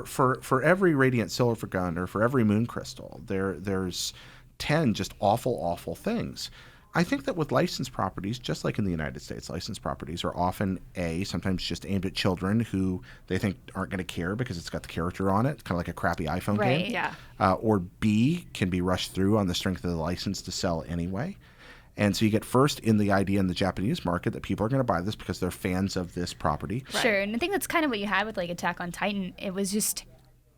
for every Radiant Silver Gun or for every Moon Crystal, there's 10 just awful things. I think that with licensed properties, just like in the United States, licensed properties are often sometimes just aimed at children who they think aren't going to care because it's got the character on it. It's kind of like a crappy iPhone game. Yeah. Or B, can be rushed through on the strength of the license to sell anyway. And so you get first in the idea in the Japanese market that people are going to buy this because they're fans of this property. Sure, and I think that's kind of what you had with like Attack on Titan. It was just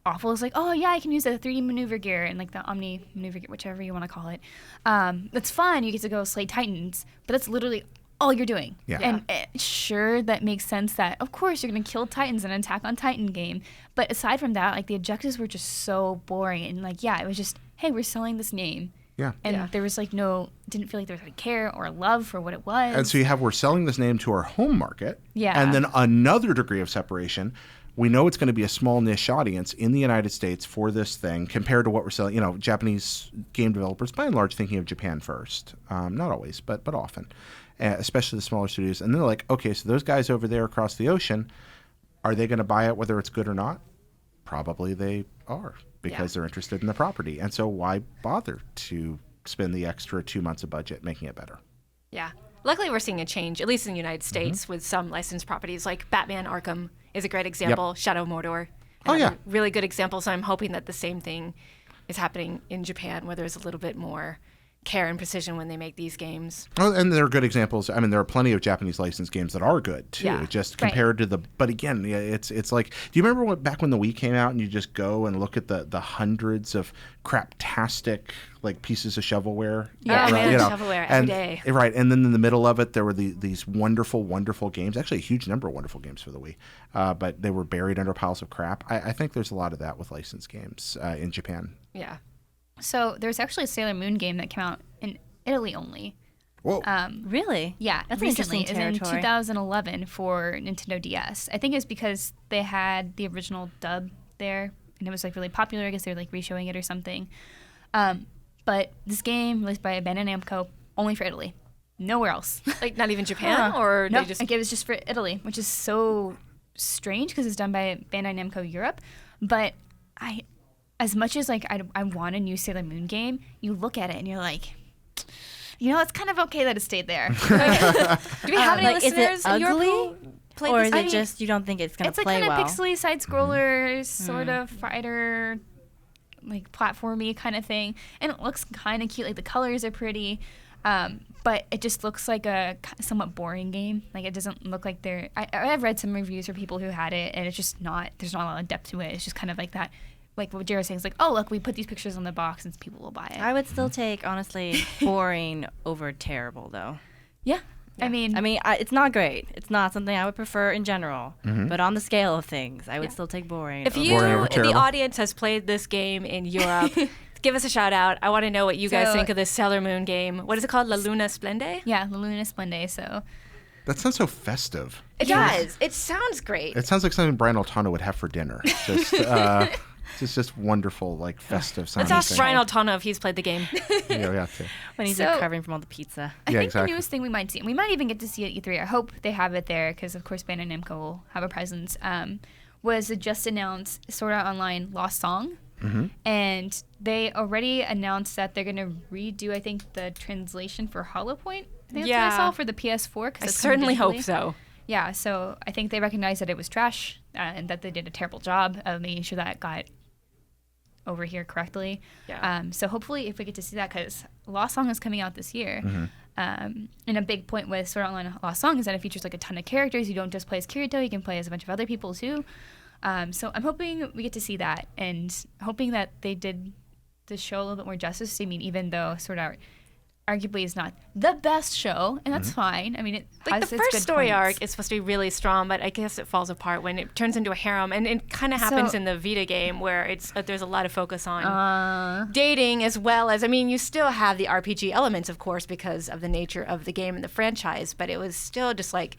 awful. It's like, oh yeah, I can use the 3D maneuver gear and like the Omni maneuver gear, whichever you want to call it. That's fun. You get to go slay Titans, but that's literally all you're doing. Yeah. And sure, that makes sense that of course you're gonna kill Titans in an Attack on Titan game. But aside from that, like the objectives were just so boring and like it was just, hey, we're selling this name. Yeah. And there was like didn't feel like there was any care or love for what it was. And so you have, we're selling this name to our home market. Yeah. And then another degree of separation. We know it's going to be a small niche audience in the United States for this thing compared to what we're selling. Japanese game developers, by and large, thinking of Japan first. Not always, but often, especially the smaller studios. And they're like, okay, so those guys over there across the ocean, are they going to buy it whether it's good or not? Probably they are because they're interested in the property. And so why bother to spend the extra 2 months of budget making it better? Yeah. Luckily, we're seeing a change, at least in the United States, with some licensed properties like Batman Arkham is a great example. Yep. Shadow of Mordor. Oh, yeah. Really good example. So I'm hoping that the same thing is happening in Japan, where there's a little bit more care and precision when they make these games. Oh, and there are good examples. I mean, there are plenty of Japanese licensed games that are good too. Yeah. Just compared to the. But again, yeah, it's like. Do you remember back when the Wii came out and you just go and look at the hundreds of craptastic like pieces of shovelware? Yeah, man, you know, shovelware and, every day. Right, and then in the middle of it, there were these wonderful, wonderful games. Actually, a huge number of wonderful games for the Wii, but they were buried under piles of crap. I think there's a lot of that with licensed games in Japan. Yeah. So there's actually a Sailor Moon game that came out in Italy only. Whoa. Really? Yeah, That's recently. interesting It was in territory. 2011 for Nintendo DS. I think it's because they had the original dub there, and it was like really popular. I guess they were like re-showing it or something. But this game was by Bandai Namco only for Italy, nowhere else. Like not even Japan, or No, they just like it was just for Italy, which is so strange because it's done by Bandai Namco Europe. But as much as like I want a new Sailor Moon game, you look at it and you're like, it's kind of okay that it stayed there. Do we have any Like, is it listeners in Europe ugly? who played Or this is game? it just you don't think it's going It's to like play kind of well? pixely side scroller, sort of fighter, like platformy kind of thing, and it looks kind of cute. Like the colors are pretty, but it just looks like a somewhat boring game. Like it doesn't look like they're. I've read some reviews for people who had it, and it's just not. There's not a lot of depth to it. It's just kind of like that. Like what Jared's saying is like, oh look, we put these pictures on the box and people will buy it. I would still take, honestly, boring over terrible, though. Yeah. I mean, It's not great. It's not something I would prefer in general. But on the scale of things, I would Yeah. still take boring. If over- Boring over the terrible. audience has played this game in Europe, give us a shout out. I want to know what you guys So- think of this Sailor Moon game. What is it called? La Luna Splende? yeah, La Luna Splende. So That sounds so festive. It does. It sounds great. It sounds like something Brian Altano would have for dinner. Just wonderful, like festive sounding Let's ask thing. Brian Altano if he's played the game. Yeah. when he's So- recovering from all the pizza. I Yeah, think exactly. the newest thing we might see, and we might even get to see at E3. I hope they have it there because, of course, Bandai Namco will have a presence. Was the just announced Sword Art Online Lost Song, and they already announced that they're going to redo, I think, the translation for Hollow Point. I think that's what I Yeah. saw for the PS4. I certainly hope so. Yeah, so I think they recognized that it was trash and that they did a terrible job of making sure that it got over here correctly. Yeah. So hopefully, if we get to see that, because Lost Song is coming out this year, and a big point with Sword Art Online Lost Song is that it features like a ton of characters. You don't just play as Kirito; you can play as a bunch of other people too. So I'm hoping we get to see that, and hoping that they did the show a little bit more justice. I mean, even though Sword Art arguably is not the best show, and that's fine. I mean, it Like has the its first good story points. arc is supposed to be really strong, but I guess it falls apart when it turns into a harem, and it kind of happens So- in the Vita game where it's there's a lot of focus on dating as well as you still have the RPG elements, of course, because of the nature of the game and the franchise, but it was still just like.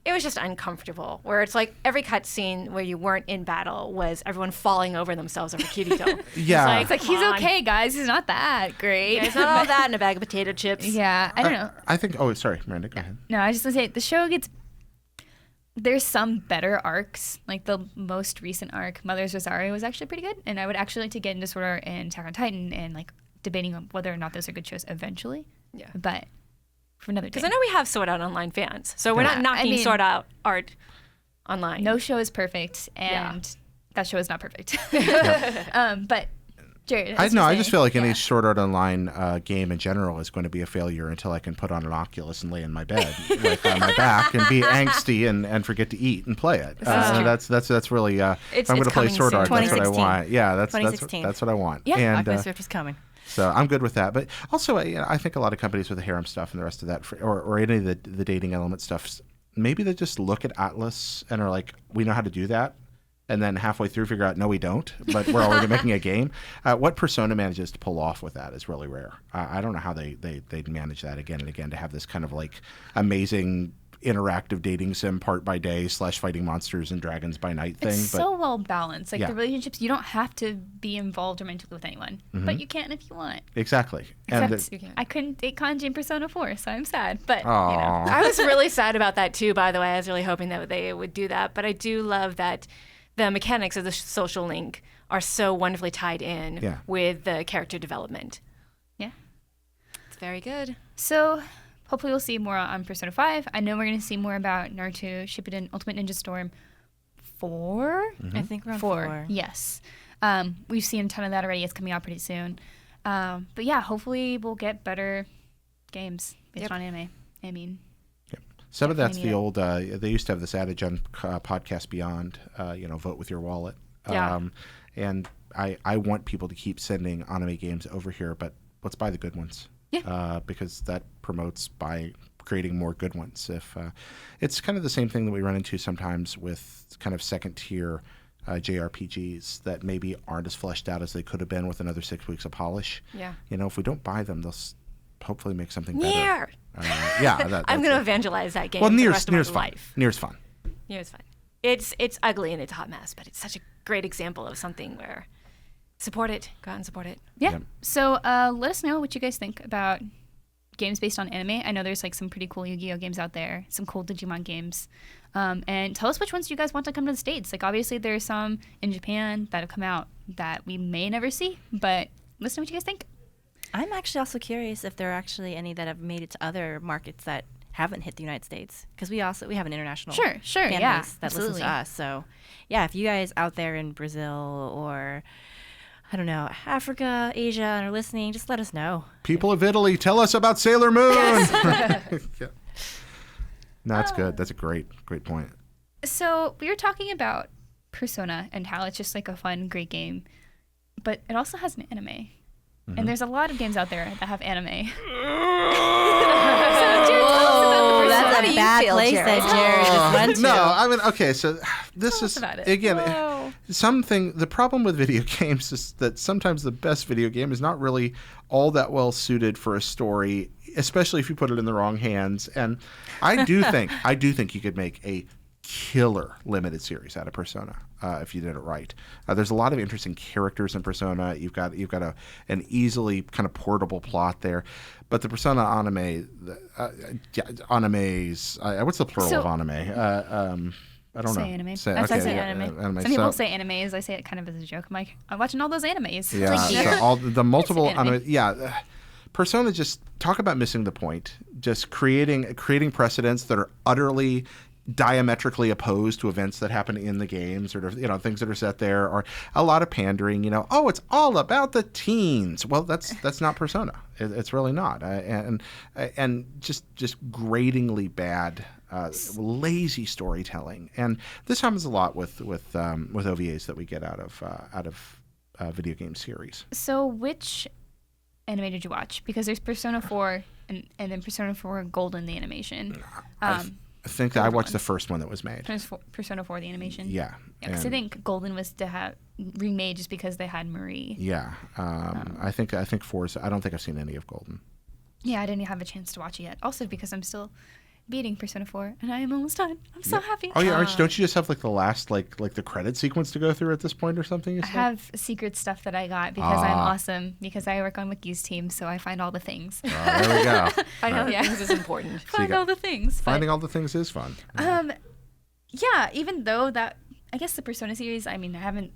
It was just uncomfortable, where it's like every cutscene where you weren't in battle was everyone falling over themselves over Kirito. Yeah. It's like Come he's on. okay, guys. He's not that great. Yeah, it's not all that in a bag of potato chips. Yeah, I don't know. I think. Oh, sorry, Miranda. Go ahead. No, I was just gonna say the show gets. There's some better arcs. Like the most recent arc, Mother's Rosario, was actually pretty good, and I would actually like to get into Sword Art and Attack on Titan and like debating on whether or not those are good shows eventually. Yeah. But for another day. Because I know we have Sword Art Online fans, so we're Yeah, not I knocking mean- Sword Art Online. No show is perfect, and that show is not perfect. But Jared, I just feel like any yeah. Sword Art Online game in general is going to be a failure until I can put on an Oculus and lay in my bed, like on my back, and be angsty and forget to eat and play it. That's really if It's I'm going to play coming Sword soon. Art. That's what I 2016. want. Yeah, that's 2016. what I want. Yeah, and, Oculus Rift is coming. so I'm good with that. But also, I think a lot of companies with the harem stuff and the rest of that, or any of the dating element stuff, maybe they just look at Atlas and are like, we know how to do that. And then halfway through figure out, no, we don't, but we're already making a game. What Persona manages to pull off with that is really rare. I don't know how they'd manage that again and again to have this kind of like amazing interactive dating sim part by day / fighting monsters and dragons by night thing. It's but so well balanced. Like Yeah. the relationships, you don't have to be involved romantically with anyone, but you can if you want. exactly. And Except I couldn't date Kanji in Persona 4, so I'm sad. But Aw. I was really sad about that too, by the way. I was really hoping that they would do that. But I do love that the mechanics of the social link are so wonderfully tied in Yeah. with the character development. yeah. It's very good. So hopefully we'll see more on Persona 5. I know we're going to see more about Naruto Shippuden Ultimate Ninja Storm 4. I think we're on 4. 4. Yes. We've seen a ton of that already. It's coming out pretty soon. But yeah, hopefully we'll get better games based on anime. I mean, some of that's definitely the need old. They used to have this adage on Podcast Beyond. Vote with your wallet. Yeah. And I want people to keep sending anime games over here, but let's buy the good ones. Yeah. Because that promotes by creating more good ones. If it's kind of the same thing that we run into sometimes with kind of second tier JRPGs that maybe aren't as fleshed out as they could have been with another 6 weeks of polish. Yeah. If we don't buy them, they'll hopefully make something better. Nier. I'm going to evangelize that game well, for the Nier's rest of my fun. life. Nier's fun. Nier's fun. It's ugly and it's a hot mess, but it's such a great example of something where support it. Go out and support it. Yeah. Yep. So let us know what you guys think about games based on anime. I know there's like some pretty cool Yu-Gi-Oh games out there, some cool Digimon games. And tell us which ones you guys want to come to the States. Like obviously there's some in Japan that have come out that we may never see, but let us know what you guys think. I'm actually also curious if there are actually any that have made it to other markets that haven't hit the United States, because we have an international Sure, fan yeah, base that absolutely. listens to us. So yeah, if you guys out there in Brazil or I don't know, Africa, Asia, and are listening, just let us know. People of Italy, tell us about Sailor Moon. Yeah. No, that's good. That's a great point. So we were talking about Persona and how it's just like a fun, great game, but it also has an anime. And there's a lot of games out there that have anime. Oh, that's How do a you bad feel, place Jared? that Jared just went to. No, I mean, okay, so this Tell us is, about it. again, Whoa. the problem with video games is that sometimes the best video game is not really all that well suited for a story, especially if you put it in the wrong hands. And I do think you could make a killer limited series out of Persona if you did it right. There's a lot of interesting characters in Persona. You've got an easily kind of portable plot there, but the Persona anime, animes. What's the plural of anime? I don't know. Say anime. Okay, Say yeah, anime. Some people say animes. I say it kind of as a joke. I'm like, I'm watching all those animes. Yeah, It's like, so all the multiple It's anime. anime. Yeah, Persona just talk about missing the point. Just creating precedents that are utterly diametrically opposed to events that happen in the games, or things that are set there, or a lot of pandering. Oh, it's all about the teens. Well, that's not Persona. It's really not. And just gratingly bad, lazy storytelling. And this happens a lot with OVAs that we get out of video game series. So which anime did you watch? Because there's Persona 4 and then Persona 4 Golden, the animation. I think that I watched the first one that was made. Persona 4, the animation. Yeah. Because I think Golden was to have remade just because they had Marie. Yeah. I think 4 is. I don't think I've seen any of Golden. Yeah, I didn't have a chance to watch it yet. Also because I'm still beating Persona 4 and I am almost done. I'm so happy. Oh yeah, don't you just have like the last like the credit sequence to go through at this point or something? You I said? have secret stuff that I got because I'm awesome, because I work on Wiki's team, so I find all the things. Oh, there we go. Finding all the Yeah. things is important. Find all the things. But, Finding all the things is fun. yeah, even though that, I guess the Persona series, I mean, I haven't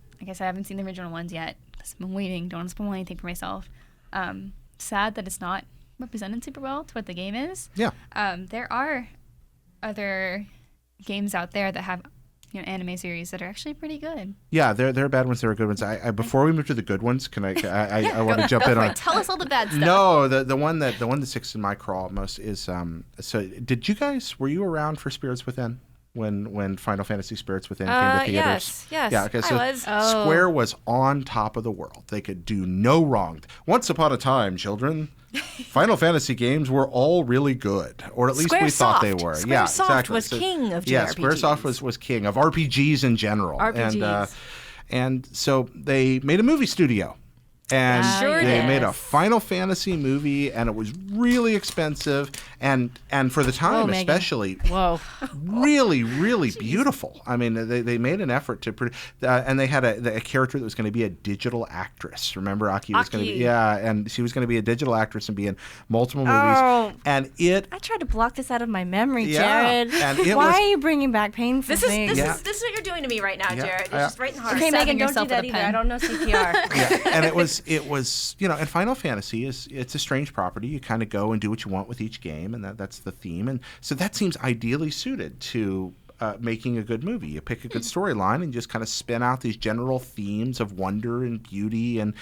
seen the original ones yet. I'm waiting. Don't want to spoil anything for myself. Sad that it's not represented super well to what the game is. Yeah. There are other games out there that have anime series that are actually pretty good. Yeah, there are bad ones. There are good ones. I before we move to the good ones, can I want to jump in on. Tell us all the bad stuff. No, the one that sticks in my craw most is so were you around for Spirits Within when Final Fantasy Spirits Within came to theaters? Yes. Yeah, okay, so I was. Square was on top of the world. They could do no wrong. Once upon a time, children, Final Fantasy games were all really good, or at least we thought they were. Squaresoft was king of JRPGs. Yeah, Squaresoft was king of RPGs in general. RPGs. And so they made a movie studio. And Sure they did. made a Final Fantasy movie, and it was really expensive, and for the time Megan. especially, Whoa. really, really beautiful. I mean, they made an effort to produce, and they had a character that was going to be a digital actress. Remember, Aki was going to be, and she was going to be a digital actress and be in multiple movies. Oh. And I tried to block this out of my memory, Yeah, Jared. and it Why was- are you bringing back painful This is things? this is what you're doing to me right now, Yeah. Jared. It's Yeah. just right in hard. Okay, Stabbing Megan, don't do yourself with that a either. pen. I don't know CPR. Yeah, and it was and Final Fantasy it's a strange property. You kind of go and do what you want with each game, and that's the theme. And so that seems ideally suited to making a good movie. You pick a good storyline and just kind of spin out these general themes of wonder and beauty and,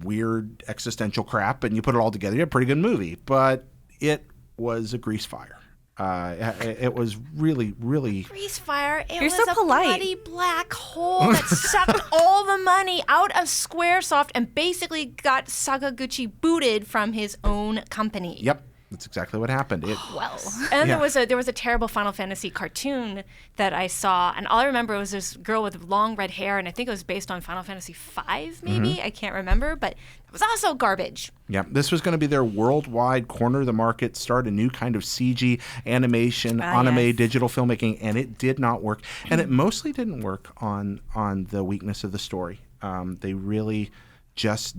weird existential crap, and you put it all together. You have a pretty good movie. But it was a grease fire. It was really, really... Grease fire. It You're was so a polite. bloody black hole that sucked all the money out of Squaresoft and basically got Sakaguchi booted from his own company. Yep. That's exactly what happened. And there was a terrible Final Fantasy cartoon that I saw, and all I remember was this girl with long red hair, and I think it was based on Final Fantasy V, maybe. I can't remember, but it was also garbage. Yeah, this was going to be their worldwide corner of the market, start a new kind of CG animation, anime, digital filmmaking, and it did not work. And it mostly didn't work on the weakness of the story. They really just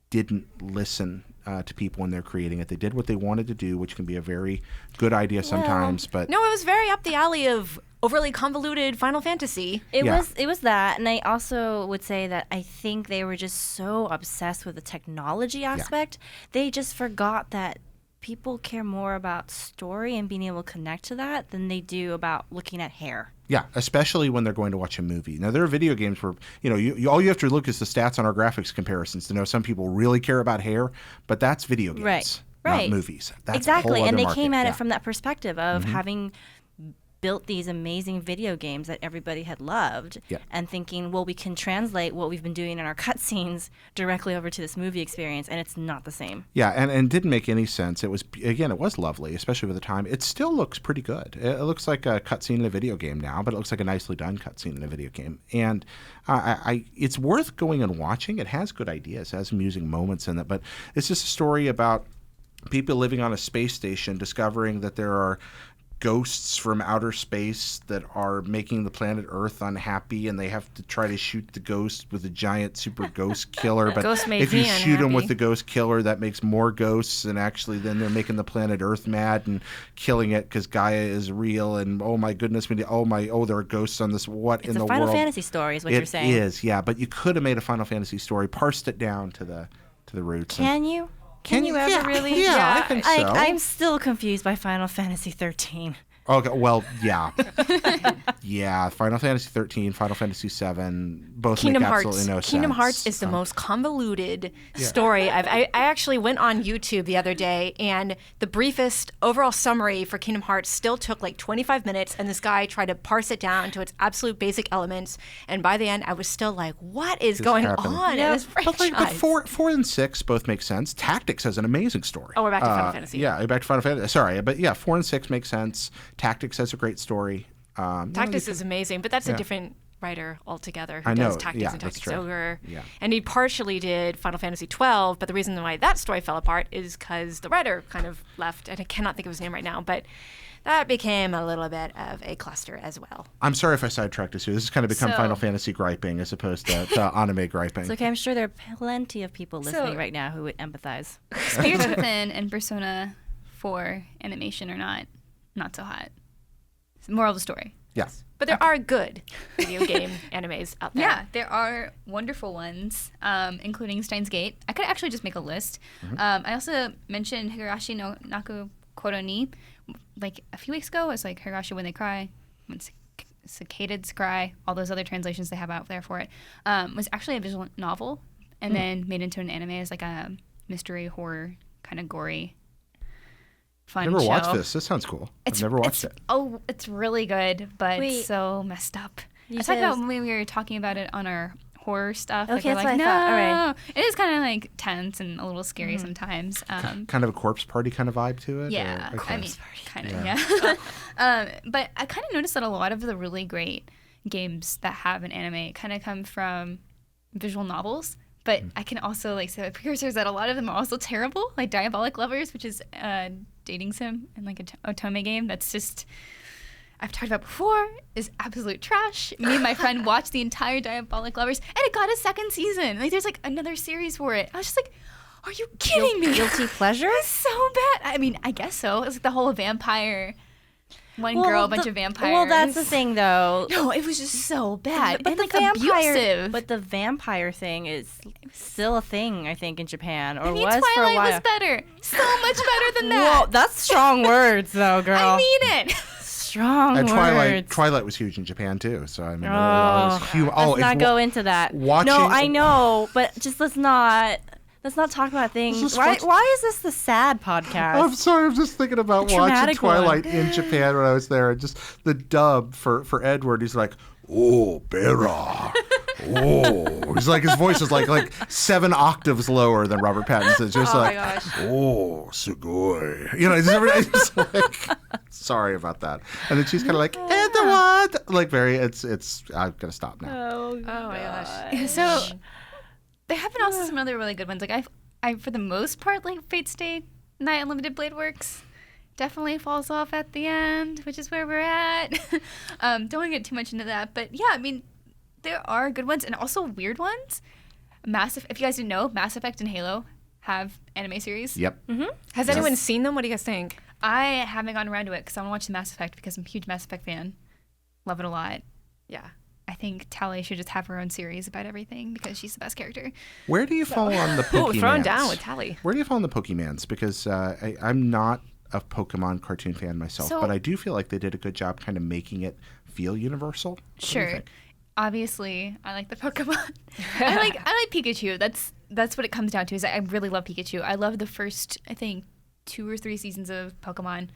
didn't listen to people when they're creating it. They did what they wanted to do, which can be a very good idea sometimes. But no, it was very up the alley of overly convoluted Final Fantasy. It was that, and I also would say that I think they were just so obsessed with the technology aspect, they just forgot that people care more about story and being able to connect to that than they do about looking at hair. Yeah, especially when they're going to watch a movie. Now, there are video games where, all you have to look is the stats on our graphics comparisons to know some people really care about hair, but that's video games, not movies. That's exactly, a whole and other they market. came at it from that perspective of having built these amazing video games that everybody had loved and thinking, well, we can translate what we've been doing in our cutscenes directly over to this movie experience, and it's not the same. Yeah, and didn't make any sense. It was lovely, especially for the time. It still looks pretty good. It looks like a cutscene in a video game now, but it looks like a nicely done cutscene in a video game. And it's worth going and watching. It has good ideas, it has amusing moments in it, but it's just a story about people living on a space station discovering that there are ghosts from outer space that are making the planet Earth unhappy, and they have to try to shoot the ghost with a giant super ghost killer. But Ghost made if you me shoot them unhappy. with the ghost killer, that makes more ghosts, and actually then they're making the planet Earth mad and killing it because Gaia is real. And oh my goodness, there are ghosts on this. What in the world? It's a Final Fantasy story, is what you're saying. It is, yeah. But you could have made a Final Fantasy story, parsed it down to the roots. Can you? Can you ever really? Yeah, I think so. I'm still confused by Final Fantasy 13. Okay, well, yeah. Yeah, Final Fantasy 13, Final Fantasy 7, both Kingdom make Hearts. absolutely no sense. Kingdom Hearts is the most convoluted story. I actually went on YouTube the other day, and the briefest overall summary for Kingdom Hearts still took like 25 minutes, and this guy tried to parse it down to its absolute basic elements, and by the end, I was still like, what is going on in this franchise? But 4 and 6 both make sense. Tactics has an amazing story. Oh, we're back to Final Fantasy. Yeah, back to Final Fantasy. Sorry, but yeah, 4 and 6 make sense. Tactics has a great story. Tactics is amazing, but that's a different writer altogether who I know, does Tactics yeah, and that's Tactics true. Ogre. Yeah. And he partially did Final Fantasy 12, but the reason why that story fell apart is because the writer kind of left, and I cannot think of his name right now, but that became a little bit of a cluster as well. I'm sorry if I sidetracked us here. This has kind of become So- Final Fantasy griping as opposed to anime griping. It's okay. I'm sure there are plenty of people listening right now who would empathize. Spirits Within and Persona 4 animation are not so hot. Moral of the story. Yes. But there are good video game animes out there. Yeah, there are wonderful ones, including Steins Gate. I could actually just make a list. I also mentioned Higurashi no Naku Koro ni, like a few weeks ago. It's like Higurashi When They Cry, When Cicadids Cry, all those other translations they have out there for it. Was actually a visual novel and then made into an anime as like a mystery horror kind of gory fun Never show. watched this. This sounds cool. I've never watched it. Oh, it's really good, but Wait. so messed up. You I talked said it about was- when we were talking about it on our horror stuff. Okay, we're that's like, what I no. thought. All right. It is kind of like tense and a little scary sometimes. Kind of a corpse party kind of vibe to it? Yeah, Or- okay. I mean, kind of, yeah. But I kind of noticed that a lot of the really great games that have an anime kind of come from visual novels. But I can also like say the precursors that a lot of them are also terrible, like Diabolic Lovers, which is a dating sim and like a otome game that's just I've talked about before is absolute trash. Me and my friend watched the entire Diabolic Lovers, and it got a second season. Like there's like another series for it. I was just like, are you kidding me? Guilty pleasure? It's so bad. I mean, I guess so. It's like the whole vampire, one girl, a bunch of vampires. Well, that's the thing, though. No, it was just so bad. But and the like vampire, abusive. but the vampire thing is still a thing, I think, in Japan, or I mean, was for a Twilight while. was better. So much better than that. Whoa, that's strong words, though, girl. I mean it. strong And words. Twilight was huge in Japan too. So I mean, it Oh, was huge. let's not go into that. watching- No, I know, but just let's not talk about things. just Why watch- is this the sad podcast? I'm sorry. I'm just thinking about watching traumatic Twilight one. in Japan when I was there, and just the dub for Edward. He's like, "Oh, Bera." Oh, he's like, his voice is like 7 octaves lower than Robert Pattinson's. Just Oh like, my gosh. "Oh, sugoi." You know, it's just like, sorry about that. And then she's kind of like, "Edward," like very. It's. I'm gonna stop now. Oh my gosh. So there have been also some other really good ones. Like I for the most part like Fate Stay Night Unlimited Blade Works. Definitely falls off at the end, which is where we're at. Don't want to get too much into that, but yeah, I mean, there are good ones and also weird ones. If you guys didn't know, Mass Effect and Halo have anime series. Yep. Has anyone seen them? What do you guys think? I haven't gotten around to it because I want to watch the Mass Effect because I'm a huge Mass Effect fan. Love it a lot. Yeah. I think Tally should just have her own series about everything because she's the best character. Where do you fall on the Pokemans? Oh, throwing down with Tally. Where do you fall on the Pokemans? Because I'm not a Pokemon cartoon fan myself, So- but I do feel like they did a good job kind of making it feel universal. What do you Sure. think? Obviously, I like the Pokemon. I like Pikachu. That's what it comes down to. Is I really love Pikachu. I love the first, I think, 2 or 3 seasons of Pokemon.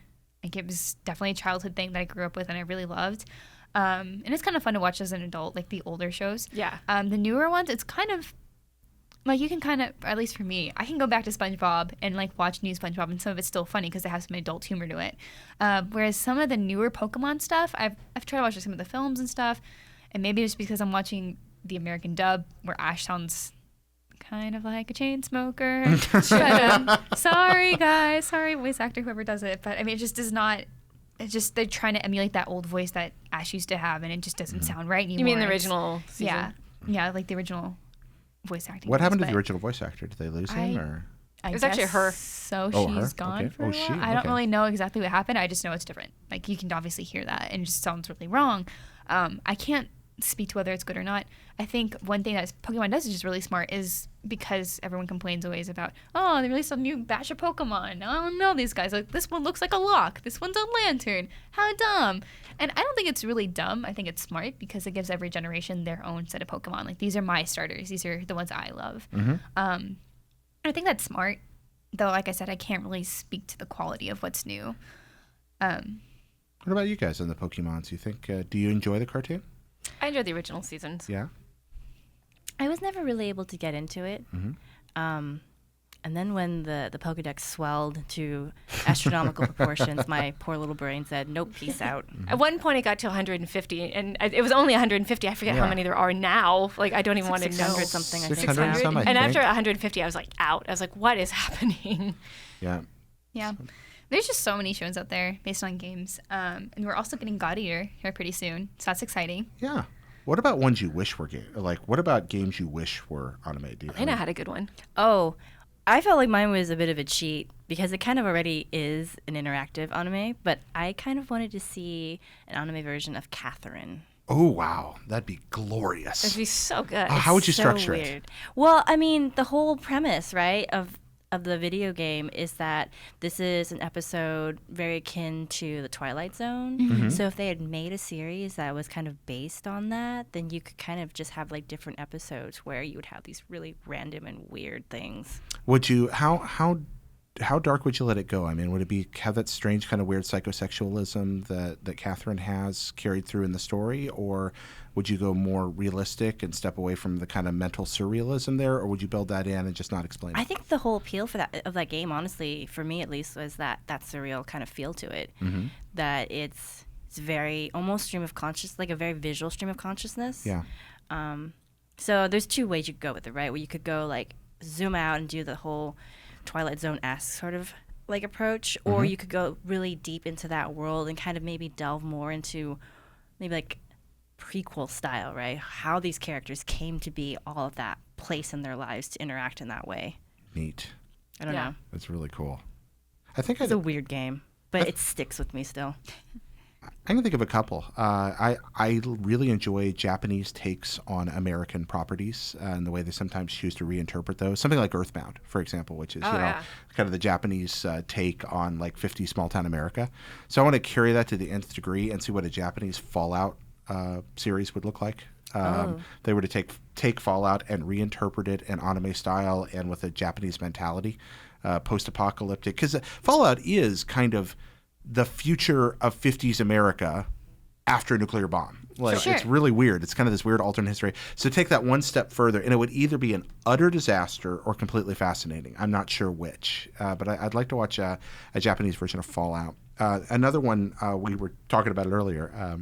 Like it was definitely a childhood thing that I grew up with and I really loved. And it's kind of fun to watch as an adult, like the older shows. Yeah. The newer ones, it's kind of like you can kind of, at least for me, I can go back to SpongeBob and like watch new SpongeBob, and some of it's still funny because it has some adult humor to it. Whereas some of the newer Pokemon stuff, I've tried to watch some of the films and stuff, and maybe it's because I'm watching the American dub where Ash sounds kind of like a chain smoker. Sorry guys, sorry voice actor whoever does it, but I mean it just does not. It's just they're trying to emulate that old voice that Ash used to have, and it just doesn't sound right anymore. You mean the It's- original season? Yeah, like the original voice acting. What happened to voice, the but original voice actor? Did they lose him? Or I It was actually guess her. So Oh, she's her? gone Okay. for Oh, a she, while. I don't okay. really know exactly what happened. I just know it's different. Like you can obviously hear that, and it just sounds really wrong. I can't speak to whether it's good or not. I think one thing that Pokemon does is just really smart is because everyone complains always about, oh, they released a new batch of Pokemon. I don't know these guys. Like this one looks like a lock. This one's a lantern. How dumb. And I don't think it's really dumb. I think it's smart because it gives every generation their own set of Pokemon. Like these are my starters. These are the ones I love. I think that's smart. Though, like I said, I can't really speak to the quality of what's new. what about you guys on the Pokemons? You think? Do you enjoy the cartoon? I enjoyed the original seasons. Yeah. I was never really able to get into it. And then when the Pokedex swelled to astronomical proportions, my poor little brain said, nope, peace out. At one point, it got to 150, and it was only 150. I forget how Yeah. many there are now. Like, I don't even want to know. 600 something, I think. 600 and some, I And after think. 150, I was like out. I was like, what is happening? Yeah. Yeah. There's just so many shows out there based on games. And we're also getting God Eater here pretty soon. So that's exciting. Yeah. What about ones you wish were what about games you wish were anime? Elena had a good one. Oh, I felt like mine was a bit of a cheat because it kind of already is an interactive anime, but I kind of wanted to see an anime version of Catherine. Oh wow, that'd be glorious. It'd be so good. How would you So structure it? weird. Well, I mean, the whole premise, right, of the video game is that this is an episode very akin to the Twilight Zone. So if they had made a series that was kind of based on that, then you could kind of just have like different episodes where you would have these really random and weird things. Would you how dark would you let it go? I mean, would it have that strange kind of weird psychosexualism that Catherine has carried through in the story, or would you go more realistic and step away from the kind of mental surrealism there, or would you build that in and just not explain it? I think the whole appeal for that game, honestly, for me at least, was that surreal kind of feel to it. That it's very almost stream of conscious, like a very visual stream of consciousness. Yeah. So there's 2 ways you could go with it, right? Where you could go like zoom out and do the whole Twilight Zone-esque sort of like approach, or you could go really deep into that world and kind of maybe delve more into maybe like prequel style, right? How these characters came to be, all of that place in their lives to interact in that way. Neat. I don't know. That's really cool. I think It's a weird game, but it sticks with me still. I can think of a couple. I really enjoy Japanese takes on American properties and the way they sometimes choose to reinterpret those. Something like Earthbound, for example, which is kind of the Japanese take on like 50 small town America. So I want to carry that to the nth degree and see what a Japanese Fallout series would look like. They were to take Fallout and reinterpret it in anime style and with a Japanese mentality, post-apocalyptic. Because Fallout is kind of the future of 50s America after a nuclear bomb. Like, it's really weird. It's kind of this weird alternate history. So take that one step further, and it would either be an utter disaster or completely fascinating. I'm not sure which, but I'd like to watch a Japanese version of Fallout. Another one, we were talking about it earlier,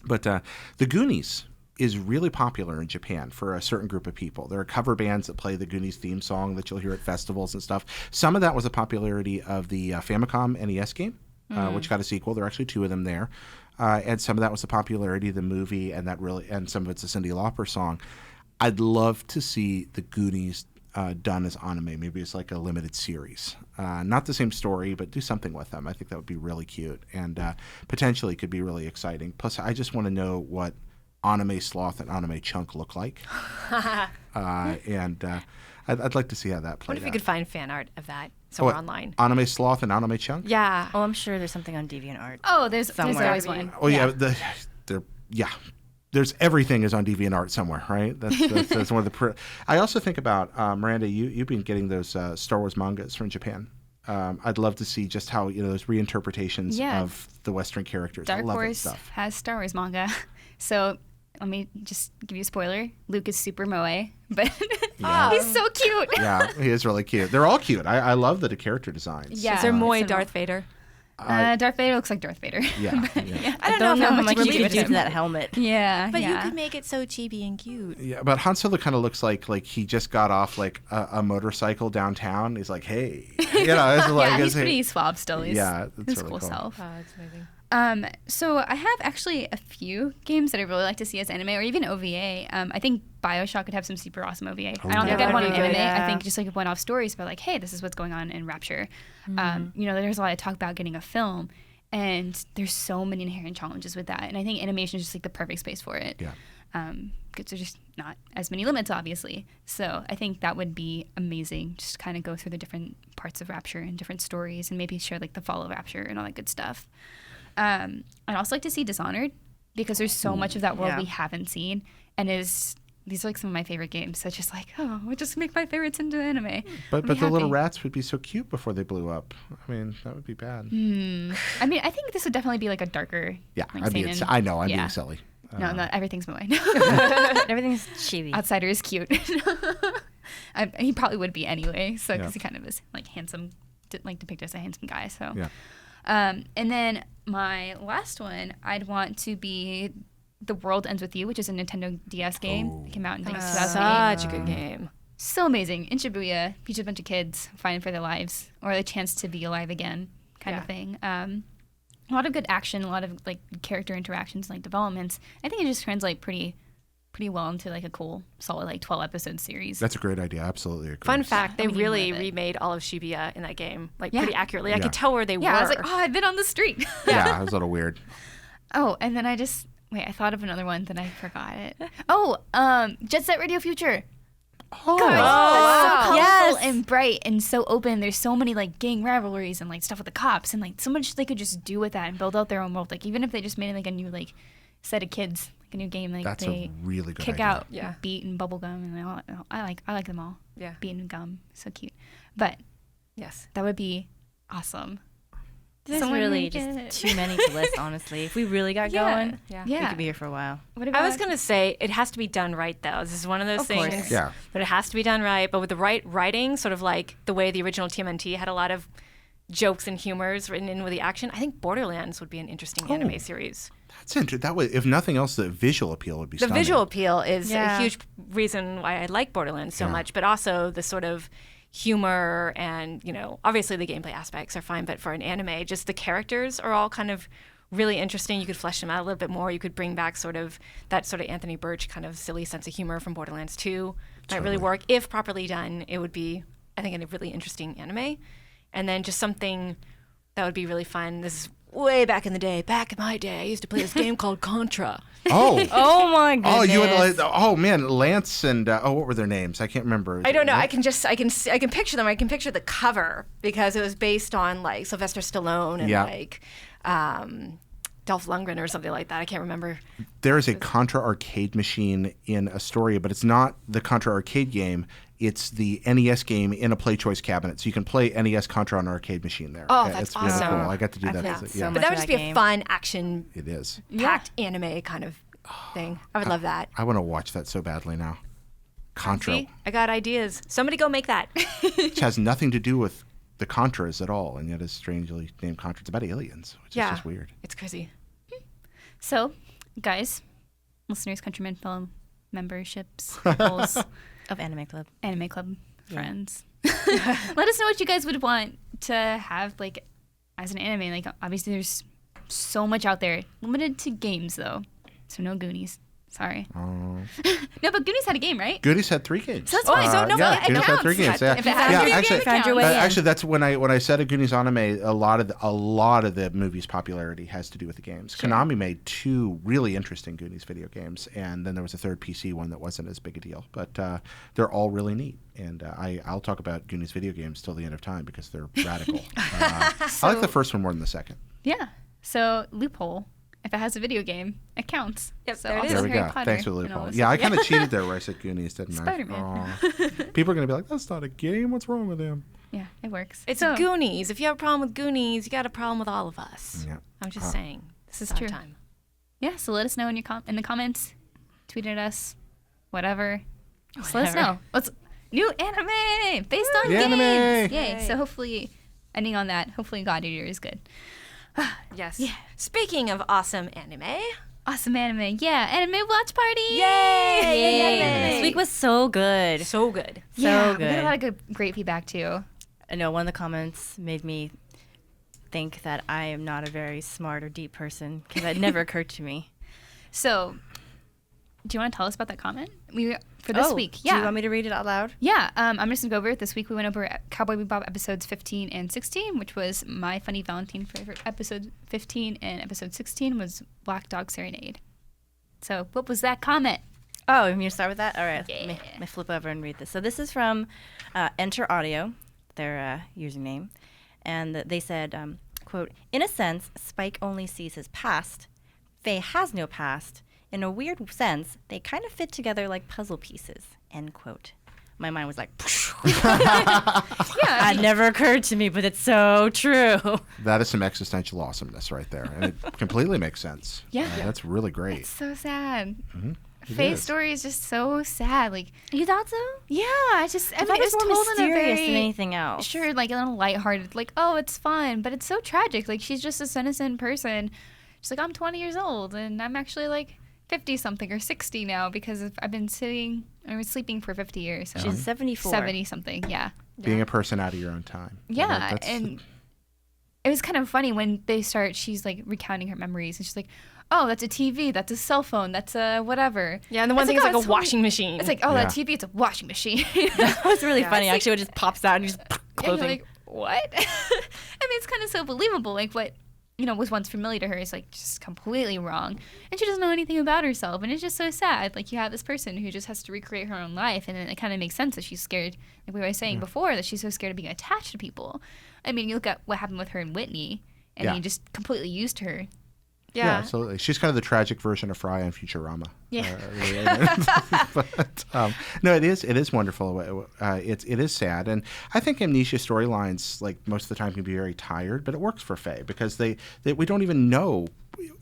but The Goonies is really popular in Japan for a certain group of people. There are cover bands that play the Goonies theme song that you'll hear at festivals and stuff. Some of that was a popularity of the Famicom NES game, which got a sequel. There are actually 2 of them there. And some of that was the popularity of the movie, and some of it's a Cyndi Lauper song. I'd love to see the Goonies done as anime. Maybe it's like a limited series. Not the same story, but do something with them. I think that would be really cute and potentially could be really exciting. Plus, I just want to know what Anime Sloth and Anime Chunk look like. And I'd like to see how that plays out. What if you could find fan art of that somewhere online? Anime Sloth and Anime Chunk? Yeah. Oh, I'm sure there's something on DeviantArt. Oh, there's always one. Oh, yeah. There's everything is on DeviantArt somewhere, right? That's one of the. I also think about Miranda. You've been getting those Star Wars mangas from Japan. I'd love to see just how those reinterpretations of the Western characters. Dark I love Horse that stuff. has Star Wars manga, so let me just give you a spoiler. Luke is super moe, but he's so cute. Yeah, he is really cute. They're all cute. I love the character designs. Yeah. Is there Moy Darth Vader? Darth Vader looks like Darth Vader. Yeah. I don't know how much you could do him. to that helmet. Yeah, But you could make it so chibi and cute. Yeah, but Han Solo kind of looks like he just got off like a motorcycle downtown. He's like, hey, it's like, he's pretty suave still. He's that's his really cool cool. self. Oh, that's amazing. So I have actually a few games that I really like to see as anime or even OVA. I think BioShock could have some super awesome OVA. I don't think I'd want an anime. I think just like one-off stories, but like, hey, this is what's going on in Rapture. There's a lot of talk about getting a film, and there's so many inherent challenges with that. And I think animation is just like the perfect space for it. Yeah. Because there's just not as many limits, obviously. So I think that would be amazing. Just kind of go through the different parts of Rapture and different stories, and maybe share like the fall of Rapture and all that good stuff. I'd also like to see Dishonored, because there's so much of that world we haven't seen, and these are like some of my favorite games. So it's just like, we just make my favorites into anime. But the little rats would be so cute before they blew up. I mean, that would be bad. I mean, I think this would definitely be like a darker. Yeah, like, I'm being silly. No, not everything's moe. Everything's chibi. Outsider is cute. He probably would be anyway. So because he kind of is like handsome, like depicted as a handsome guy. So. Yeah. And then my last one, I'd want to be The World Ends With You, which is a Nintendo DS game. It came out in 2008. Such a good game. So amazing. In Shibuya, features a bunch of kids fighting for their lives or the chance to be alive again, kind of thing. A lot of good action, a lot of like character interactions, like developments. I think it just translates pretty well into like a cool, solid like 12 episode series. That's a great idea. Absolutely agree. Fun fact, they really remade all of Shibuya in that game, like pretty accurately. I could tell where they were. Yeah, I was like, I've been on the street. Yeah, it was a little weird. Oh, and then I thought of another one, then I forgot it. Jet Set Radio Future. Oh, That's so colorful and bright and so open. There's so many like gang rivalries and like stuff with the cops and like so much they could just do with that and build out their own world. Like even if they just made like a new like set of kids, like a new game, like that's they a really good kick idea. out Beat and Bubblegum and I like them all. Yeah, Beat and Gum, so cute. But yes, that would be awesome. There's really just too many to list, honestly. If we really got going, we could be here for a while. I was going to say, it has to be done right, though. This is one of those things that it has to be done right, but with the right writing, sort of like the way the original TMNT had a lot of jokes and humors written in with the action, I think Borderlands would be an interesting anime series. That's interesting. That way, if nothing else, the visual appeal would be stunning. The visual appeal is a huge reason why I like Borderlands so much, but also the sort of humor and, obviously the gameplay aspects are fine, but for an anime, just the characters are all kind of really interesting. You could flesh them out a little bit more. You could bring back sort of that sort of Anthony Birch kind of silly sense of humor from Borderlands 2. Might really work. If properly done, it would be, I think, a really interesting anime. And then just something that would be really fun. This is way back in the day, back in my day, I used to play this game called Contra. Oh. Oh my goodness. Oh, you would. Oh man, Lance and what were their names? I can't remember. I don't know. I can picture them. I can picture the cover because it was based on like Sylvester Stallone and like Dolph Lundgren or something like that. I can't remember. There is a Contra arcade machine in Astoria, but it's not the Contra arcade game. It's the NES game in a Play Choice cabinet, so you can play NES Contra on an arcade machine there. Oh, that's it's awesome. Really cool. I got to do that. But that would just be a fun action. It is. Packed anime kind of thing. I would love that. I want to watch that so badly now. Contra. See? I got ideas. Somebody go make that. Which has nothing to do with the Contras at all, and yet is strangely named Contra. It's about aliens, which is just weird. It's crazy. So, guys, listeners, countrymen, fellow memberships, peoples, Of Anime Club. Anime Club friends. Let us know what you guys would want to have, like, as an anime. Like, obviously, there's so much out there. Limited to games, though. So, no Goonies. Sorry. No, but Goonies had a game, right? Goonies had 3 games. So that's fine. So, no, yeah, it Goonies counts. had 3 games. Yeah, If it has to be a game, it Found your way counts. in. Actually, that's when I said a Goonies anime. A lot of the movie's popularity has to do with the games. Sure. Konami made 2 really interesting Goonies video games, and then there was a third PC one that wasn't as big a deal. But they're all really neat, and I'll talk about Goonies video games till the end of time because they're radical. I like the first one more than the second. Yeah. So, loophole. If it has a video game, it counts. Yep, so there it is. There we Harry go. Potter Thanks for the and all loophole. this Yeah, I stuff. kind of cheated there where I said Goonies, didn't I? Spider-Man. Aw. People are going to be like, that's not a game. What's wrong with him? Yeah, it works. It's so, Goonies. If you have a problem with Goonies, you got a problem with all of us. Yeah. I'm just saying. This is our true. Time. Yeah, so let us know in the comments. Tweet at us. Whatever. Just let us know. What's new anime based on The games. anime. Yay. Yay. So hopefully, ending on that, hopefully God Eater is good. Yes. Yeah. Speaking of awesome anime. Awesome anime. Yeah, anime watch party. Yay! This week was so good. So good. Yeah, So we got a good. lot of great feedback too. I know one of the comments made me think that I am not a very smart or deep person because it never occurred to me. So, do you want to tell us about that comment? For this week. Yeah. Do you want me to read it out loud? Yeah, I'm just going to go over it. This week we went over Cowboy Bebop episodes 15 and 16, which was My Funny Valentine for episode 15, and episode 16 was Black Dog Serenade. So, what was that comment? Oh, you want me to start with that? All right. Yeah. Let me flip over and read this. So this is from Enter Audio, their username. And they said, quote, in a sense, Spike only sees his past. Faye has no past. In a weird sense, they kind of fit together like puzzle pieces, end quote. My mind was like, Yeah. that never occurred to me, but it's so true. That is some existential awesomeness right there. And it completely makes sense. Yeah. That's really great. It's so sad. It Faye's is. story is just so sad. Like, You thought so? yeah, I mean, thought it was it's more told in a mysterious very than anything else. sure, like a little lighthearted, like, oh, it's fun, but it's so tragic. Like, she's just this innocent person. She's like, I'm 20 years old, and I'm actually like 50 something or 60 now because I've been sleeping for 50 years. So She's 74. 70 something, yeah. Being a person out of your own time. Yeah, That's- and it was kind of funny when she's like recounting her memories, and she's like, oh, that's a TV, that's a cell phone, that's a whatever. Yeah, and the one It's thing is like oh, a it's washing machine. It's like, oh, Yeah. that TV, it's a washing machine. That was really funny. It's like- Actually, it just pops out and you just And clothing. you're like, what? I mean, it's kind of so believable. Like, what, was once familiar to her is, like, just completely wrong. And she doesn't know anything about herself. And it's just so sad. Like, you have this person who just has to recreate her own life. And then it kind of makes sense that she's scared, like we were saying before, that she's so scared of being attached to people. I mean, you look at what happened with her and Whitney, and Yeah. he just completely used her. Yeah, absolutely. She's kind of the tragic version of Fry on Futurama. Yeah. But, no, it is wonderful. It is sad, and I think amnesia storylines, like most of the time, can be very tired. But it works for Faye because we don't even know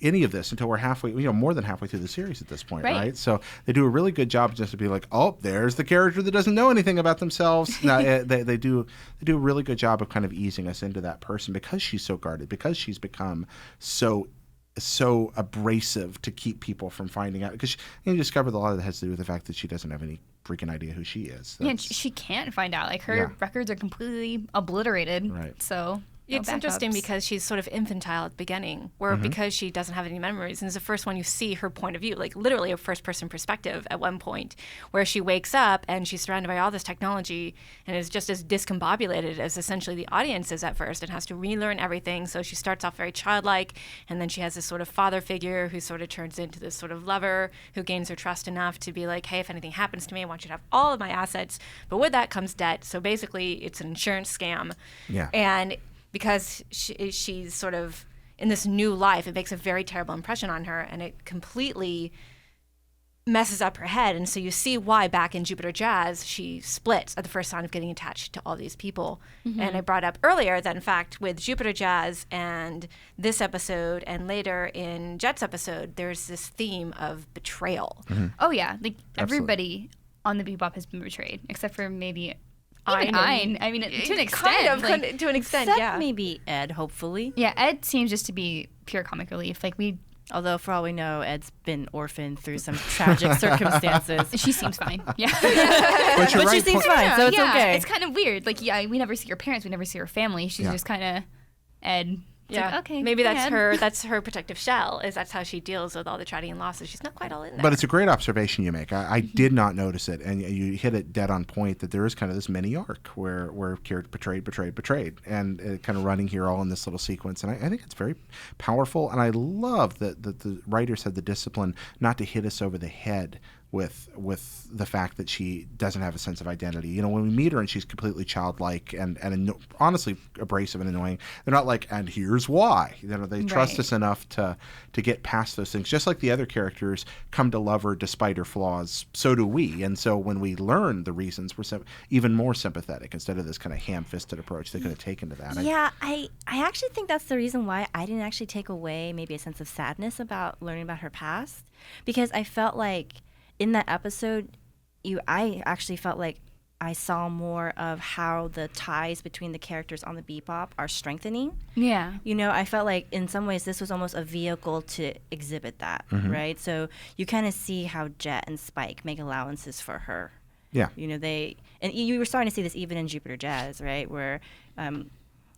any of this until we're halfway, more than halfway through the series at this point, right? So they do a really good job just to be like, oh, there's the character that doesn't know anything about themselves. No, they do a really good job of kind of easing us into that person because she's so guarded, because she's become so abrasive to keep people from finding out, because you discover a lot of that has to do with the fact that she doesn't have any freaking idea who she is. Yeah, and she can't find out. Like, her records are completely obliterated. Right. So It's interesting because she's sort of infantile at the beginning, where because she doesn't have any memories, and it's the first one you see her point of view, like literally a first-person perspective at one point, where she wakes up and she's surrounded by all this technology and is just as discombobulated as essentially the audience is at first and has to relearn everything. So she starts off very childlike, and then she has this sort of father figure who sort of turns into this sort of lover who gains her trust enough to be like, hey, if anything happens to me, I want you to have all of my assets. But with that comes debt. So basically, it's an insurance scam. Yeah. And because she's sort of in this new life, it makes a very terrible impression on her, and it completely messes up her head. And so you see why back in Jupiter Jazz, she splits at the first sign of getting attached to all these people. And I brought up earlier that, in fact, with Jupiter Jazz and this episode and later in Jet's episode, there's this theme of betrayal. Oh, yeah. Like, everybody on the Bebop has been betrayed, except for maybe... Even Ein. I mean, to an extent. Kind of, like, to an extent, Except yeah. maybe Ed, hopefully. yeah, Ed seems just to be pure comic relief. Like, Although, for all we know, Ed's been orphaned through some tragic circumstances. she seems fine. Yeah. But you're But she right. seems fine, so it's yeah, okay. It's kind of weird. Like, yeah, we never see her parents. We never see her family. She's just kind of Ed. It's Yeah, like, okay. maybe that's Ed. her. That's her protective shell. That's how she deals with all the tragedy and losses. She's not quite all in there. But it's a great observation you make. I did not notice it, and you hit it dead on point that there is kind of this mini arc where Kira betrayed, and kind of running here all in this little sequence. And I think it's very powerful, and I love that the writers had the discipline not to hit us over the head with the fact that she doesn't have a sense of identity. You know, when we meet her and she's completely childlike and honestly abrasive and annoying, they're not like, and here's why. You know, they trust us enough to get past those things. Just like the other characters come to love her despite her flaws, so do we. And so when we learn the reasons, we're even more sympathetic instead of this kind of ham-fisted approach they could have taken to that. Yeah, I actually think that's the reason why I didn't actually take away maybe a sense of sadness about learning about her past, because I felt like in that episode, I actually felt like I saw more of how the ties between the characters on the Bebop are strengthening. Yeah. You know, I felt like in some ways this was almost a vehicle to exhibit that, right? So you kind of see how Jet and Spike make allowances for her. Yeah. You know, and you were starting to see this even in Jupiter Jazz, right? Where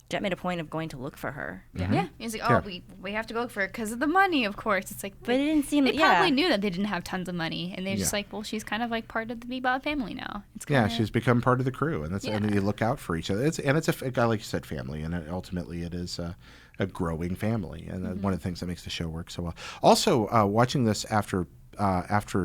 Jet made a point of going to look for her. Yeah. He's like, oh, we have to go for it because of the money, of course. It's like, But it didn't seem they like, probably knew that they didn't have tons of money, and they're just Yeah. like, well, she's kind of like part of the Bebop family now. It's Yeah, kinda, she's become part of the crew, and and Yeah. you look out for each other. It's a guy, like you said, family, and ultimately it is a growing family, and one of the things that makes the show work so well. Also, watching this after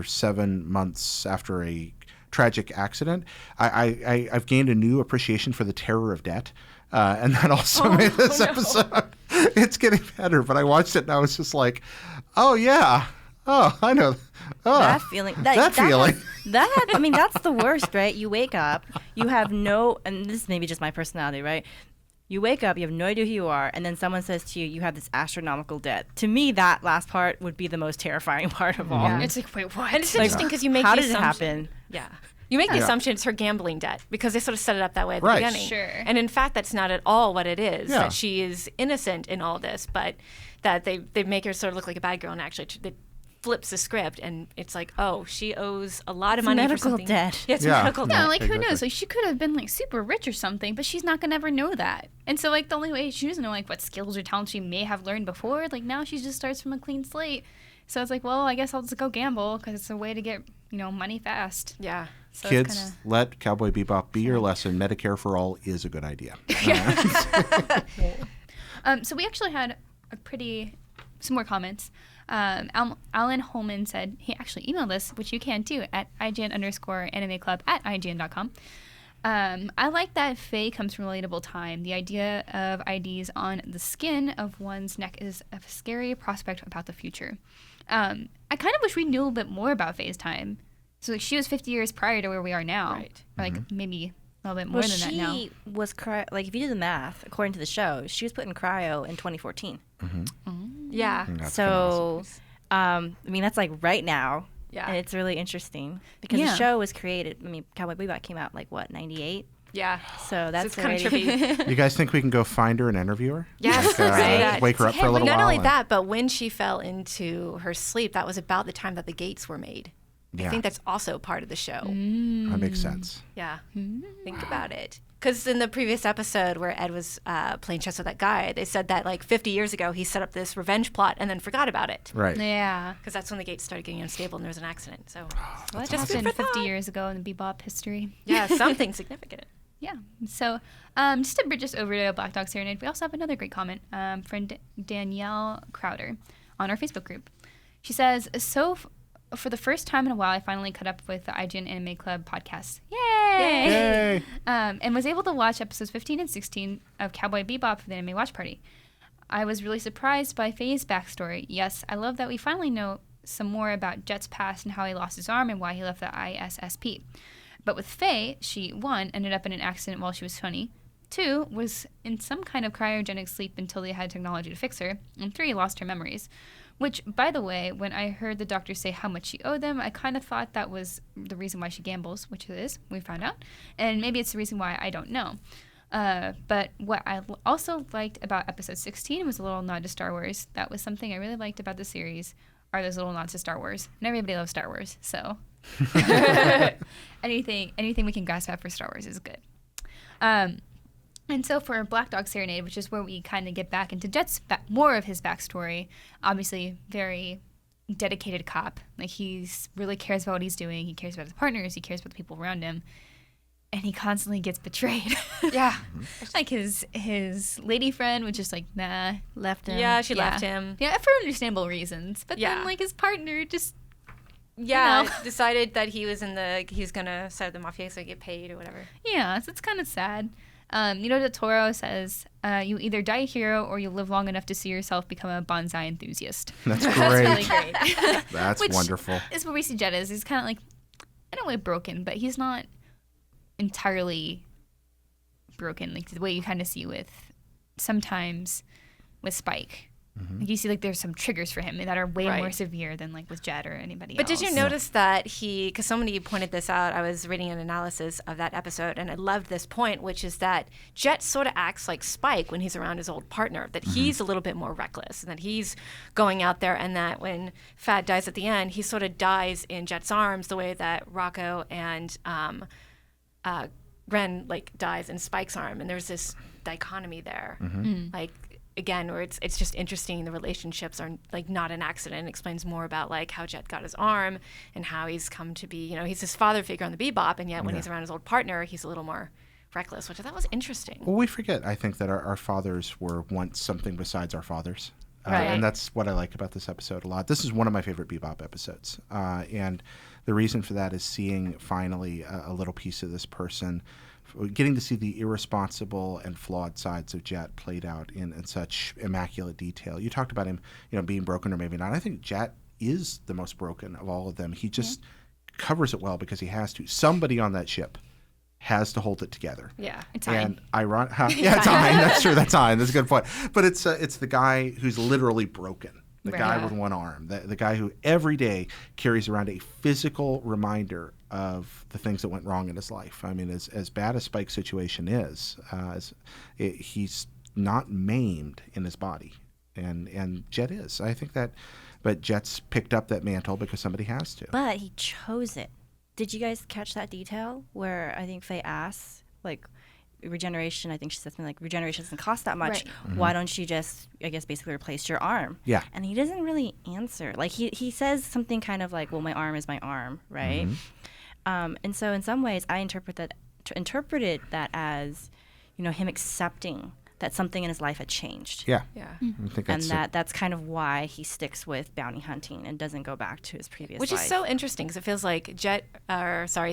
7 months after a tragic accident, I've gained a new appreciation for the terror of debt. And that also made this episode. It's getting better, but I watched it and I was just like, "Oh yeah, oh I know, oh, that feeling. that feeling." I mean, that's the worst, right? You wake up, you have no, and this is maybe just my personality, right? You wake up, you have no idea who you are, and then someone says to you, you have this astronomical debt. To me, that last part would be the most terrifying part of all. Yeah. It's like, wait, what? And it's interesting because you make How the did it assumption- happen? Yeah. You make the assumption it's her gambling debt because they sort of set it up that way at the Right. beginning. Sure. And in fact, that's not at all what it is. Yeah. That she is innocent in all this, but that they make her sort of look like a bad girl, and actually it flips the script, and it's like, oh, she owes a lot of It's money medical for something. debt. Yeah, it's Yeah. medical No, debt. like, who Exactly. knows? Like, she could have been, like, super rich or something, but she's not going to ever know that. And so, like, the only way she doesn't know, like, what skills or talents she may have learned before, like, now she just starts from a clean slate. So it's like, well, I guess I'll just go gamble because it's a way to get, money fast. Yeah. So Kids, it's kinda, let Cowboy Bebop be your lesson. Medicare for all is a good idea. so we actually had some more comments. Alan Holman said he actually emailed us, which you can too, at IGN_Anime Club at IGN.com. I like that Faye comes from a relatable time. The idea of IDs on the skin of one's neck is a scary prospect about the future. I kind of wish we knew a little bit more about Faye's time. So like, she was 50 years prior to where we are now. Right. Or like maybe a little bit more than that now. She was like, if you do the math, according to the show, she was put in cryo in 2014. Yeah. That's So, I mean, that's like right now. Yeah. And it's really interesting because Yeah. the show was created. I mean, Cowboy Bebop came out like what, 98? Yeah. So that's it's kind of already- trippy. You guys think we can go find her and interview her? Yes, Like, right. wake her up for a little Not while. only and- that, but when she fell into her sleep, that was about the time that the gates were made. Yeah. I think that's also part of the show. That makes sense. Yeah. Think about it. Because in the previous episode where Ed was playing chess with that guy, they said that like 50 years ago he set up this revenge plot and then forgot about it. Right. Yeah. Because that's when the gates started getting unstable and there was an accident. So What just happened food for 50 thought. years ago in the Bebop history? Yeah, something significant. Yeah. So, just to bridge us over to Black Dog Serenade, we also have another great comment from Danielle Crowder on our Facebook group. She says, for the first time in a while, I finally caught up with the IGN Anime Club podcast. Yay! Yay! And was able to watch episodes 15 and 16 of Cowboy Bebop for the Anime Watch Party. I was really surprised by Faye's backstory. Yes, I love that we finally know some more about Jet's past and how he lost his arm and why he left the ISSP. But with Faye, she, 1, ended up in an accident while she was 20, 2, was in some kind of cryogenic sleep until they had technology to fix her, and 3, lost her memories. Which, by the way, when I heard the doctor say how much she owed them, I kind of thought that was the reason why she gambles, which it is, we found out. And maybe it's the reason why, I don't know. But what I also liked about episode 16 was a little nod to Star Wars. That was something I really liked about the series, are those little nods to Star Wars. And everybody loves Star Wars, so anything we can grasp at for Star Wars is good. And so for Black Dog Serenade, which is where we kind of get back into Jet's more of his backstory, obviously very dedicated cop. Like, he's really cares about what he's doing. He cares about his partners. He cares about the people around him. And he constantly gets betrayed. Yeah. Like his lady friend was just like, nah. Left him. Yeah, she left him. Yeah, for understandable reasons. But Yeah. then, like, his partner just, Yeah, you know. decided that he was going to set up the mafia so he get paid or whatever. yeah, so it's kind of sad. Del Toro says, you either die a hero or you live long enough to see yourself become a bonsai enthusiast. That's great. That's really great. That's Which wonderful. is where we see Jet is. He's kind of like, in a way, broken, but he's not entirely broken, like the way you kind of see with sometimes with Spike. Like, you see, like, there's some triggers for him that are way Right. more severe than, like, with Jet or anybody But else. did you notice that because somebody pointed this out, I was reading an analysis of that episode, and I loved this point, which is that Jet sort of acts like Spike when he's around his old partner, that he's a little bit more reckless, and that he's going out there, and that when Fad dies at the end, he sort of dies in Jet's arms the way that Rocco and Ren, like, dies in Spike's arm, and there's this dichotomy there. Like, again, where it's just interesting. The relationships are like not an accident. It explains more about like how Jet got his arm and how he's come to be. He's his father figure on the Bebop, and yet when he's around his old partner, he's a little more reckless, which I thought was interesting. Well, we forget, I think, that our fathers were once something besides our fathers. Right. And that's what I like about this episode a lot. This is one of my favorite Bebop episodes. And the reason for that is seeing finally a little piece of this person, getting to see the irresponsible and flawed sides of Jet played out in such immaculate detail. You talked about him, being broken or maybe not. I think Jet is the most broken of all of them. He just covers it well because he has to. Somebody on that ship has to hold it together. Yeah. It's And fine. yeah, it's Hein. That's true. That's Hein. That's a good point. But it's the guy who's literally broken. The Right. guy Yeah. with one arm. The guy who every day carries around a physical reminder of the things that went wrong in his life. I mean, as bad as Spike's situation is, he's not maimed in his body, and Jet is. I think that, but Jet's picked up that mantle because somebody has to. But he chose it. Did you guys catch that detail where I think Faye asks, like, regeneration, I think she said something like, regeneration doesn't cost that much. Right. Why don't you just, I guess, basically replace your arm? Yeah. And he doesn't really answer. Like, he says something kind of like, well, my arm is my arm, right? And so in some ways, I interpreted that as, him accepting that something in his life had changed. Yeah. Yeah. I think And that's that's kind of why he sticks with bounty hunting and doesn't go back to his previous Which life. is so interesting because it feels like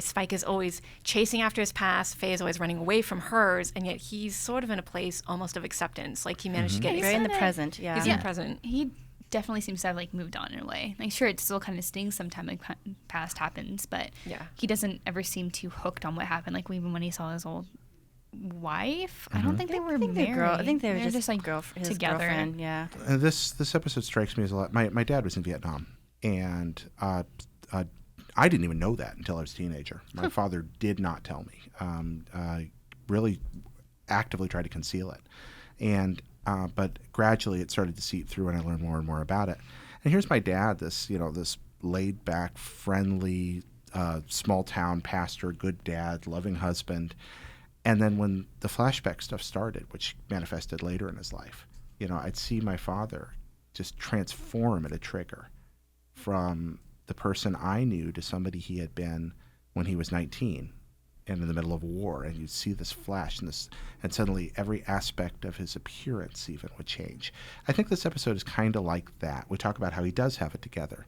Spike is always chasing after his past. Faye is always running away from hers, and yet he's sort of in a place almost of acceptance. Like he managed to get very in the kinda- present, yeah. He's in the present. He definitely seems to have, like, moved on in a way. Like, sure, it still kind of stings sometimes, like, past happens, but Yeah. he doesn't ever seem too hooked on what happened. Like, even when he saw his old wife, I don't think they were married. I think they were They're just like his together. girlfriend, yeah. this episode strikes me as a lot. My dad was in Vietnam, and I didn't even know that until I was a teenager. My father did not tell me. Really actively tried to conceal it, and but gradually it started to seep through, and I learned more and more about it. And here's my dad, this laid back, friendly, small town pastor, good dad, loving husband. And then when the flashback stuff started, which manifested later in his life, I'd see my father just transform at a trigger from the person I knew to somebody he had been when he was 19 and in the middle of a war. And you'd see this flash and suddenly every aspect of his appearance even would change. I think this episode is kind of like that. We talk about how he does have it together.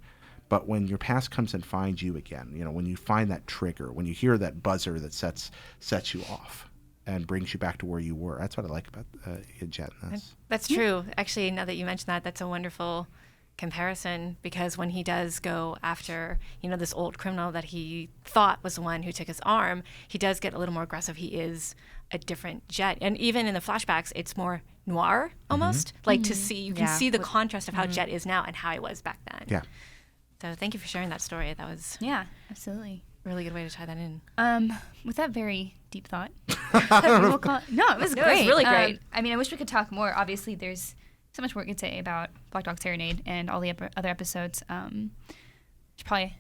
But when your past comes and finds you again, when you find that trigger, when you hear that buzzer that sets you off and brings you back to where you were, that's what I like about Jet. That's true. Actually, now that you mention that, that's a wonderful comparison, because when he does go after, this old criminal that he thought was the one who took his arm, he does get a little more aggressive. He is a different Jet. And even in the flashbacks, it's more noir almost. Like to see, you can see the contrast of how Jet is now and how he was back then. Yeah. So thank you for sharing that story. That was absolutely a really good way to tie that in. With that very deep thought. No, it was really great. I mean, I wish we could talk more. Obviously, there's so much more we could say about Black Dog Serenade and all the other episodes. Should probably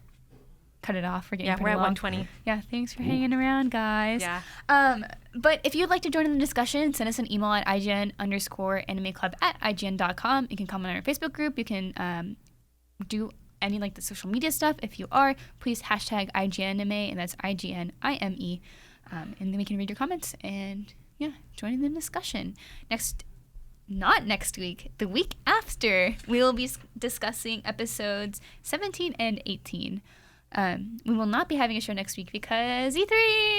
cut it off. We're getting we're at long. 120. Yeah, thanks for hanging around, guys. Yeah. But if you'd like to join in the discussion, send us an email at IGN_animeclub@IGN.com. You can comment on our Facebook group. You can do any the social media stuff. If you are, please hashtag IGN Anime, and that's IGNIME. And then we can read your comments and join in the discussion. Not next week, the week after, we will be discussing episodes 17 and 18. We will not be having a show next week because E3.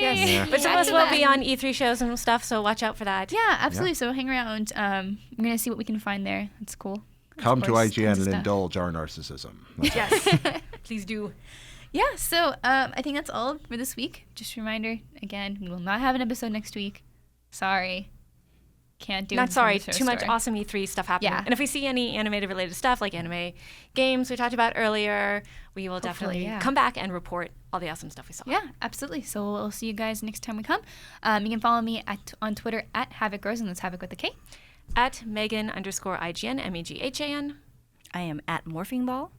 Yes, but some of us will be on E3 shows and stuff, so watch out for that. Yeah, absolutely. Yeah. So hang around. We're gonna see what we can find there. That's cool. Come to IGN and indulge our narcissism. Yes, please do. Yeah, so I think that's all for this week. Just a reminder, again, we will not have an episode next week. Sorry. Can't do it. Not sorry, too much awesome E3 stuff happening. Yeah. And if we see any animated related stuff, like anime games we talked about earlier, we will definitely come back and report all the awesome stuff we saw. Yeah, absolutely. So we'll see you guys next time we come. You can follow me on Twitter at HavocRose, and that's Havoc with a K. At Megan_IGN, MEGHAN. I am at Morphing Ball.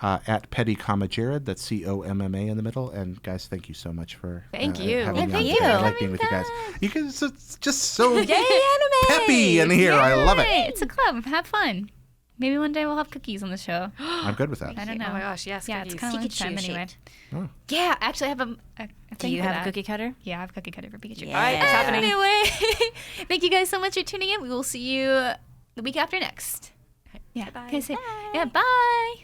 At Petty, Jared, that's COMMA in the middle. And guys, thank you so much for thank you. having me thank on you. today. I like being with you guys. You guys are just so Yay, anime! peppy in here. Yay! I love it. It's a club. Have fun. Maybe one day we'll have cookies on the show. I'm good with that. I don't know. Oh my gosh, yes. Yeah, cookies. it's kind of lunchtime anyway. Oh. Yeah, actually, I have a Do you have a cookie cutter? Yeah, I have a cookie cutter for Pikachu. Yeah. All right, it's happening. Anyway, thank you guys so much for tuning in. We will see you the week after next. Yeah. Bye. Okay, yeah, bye.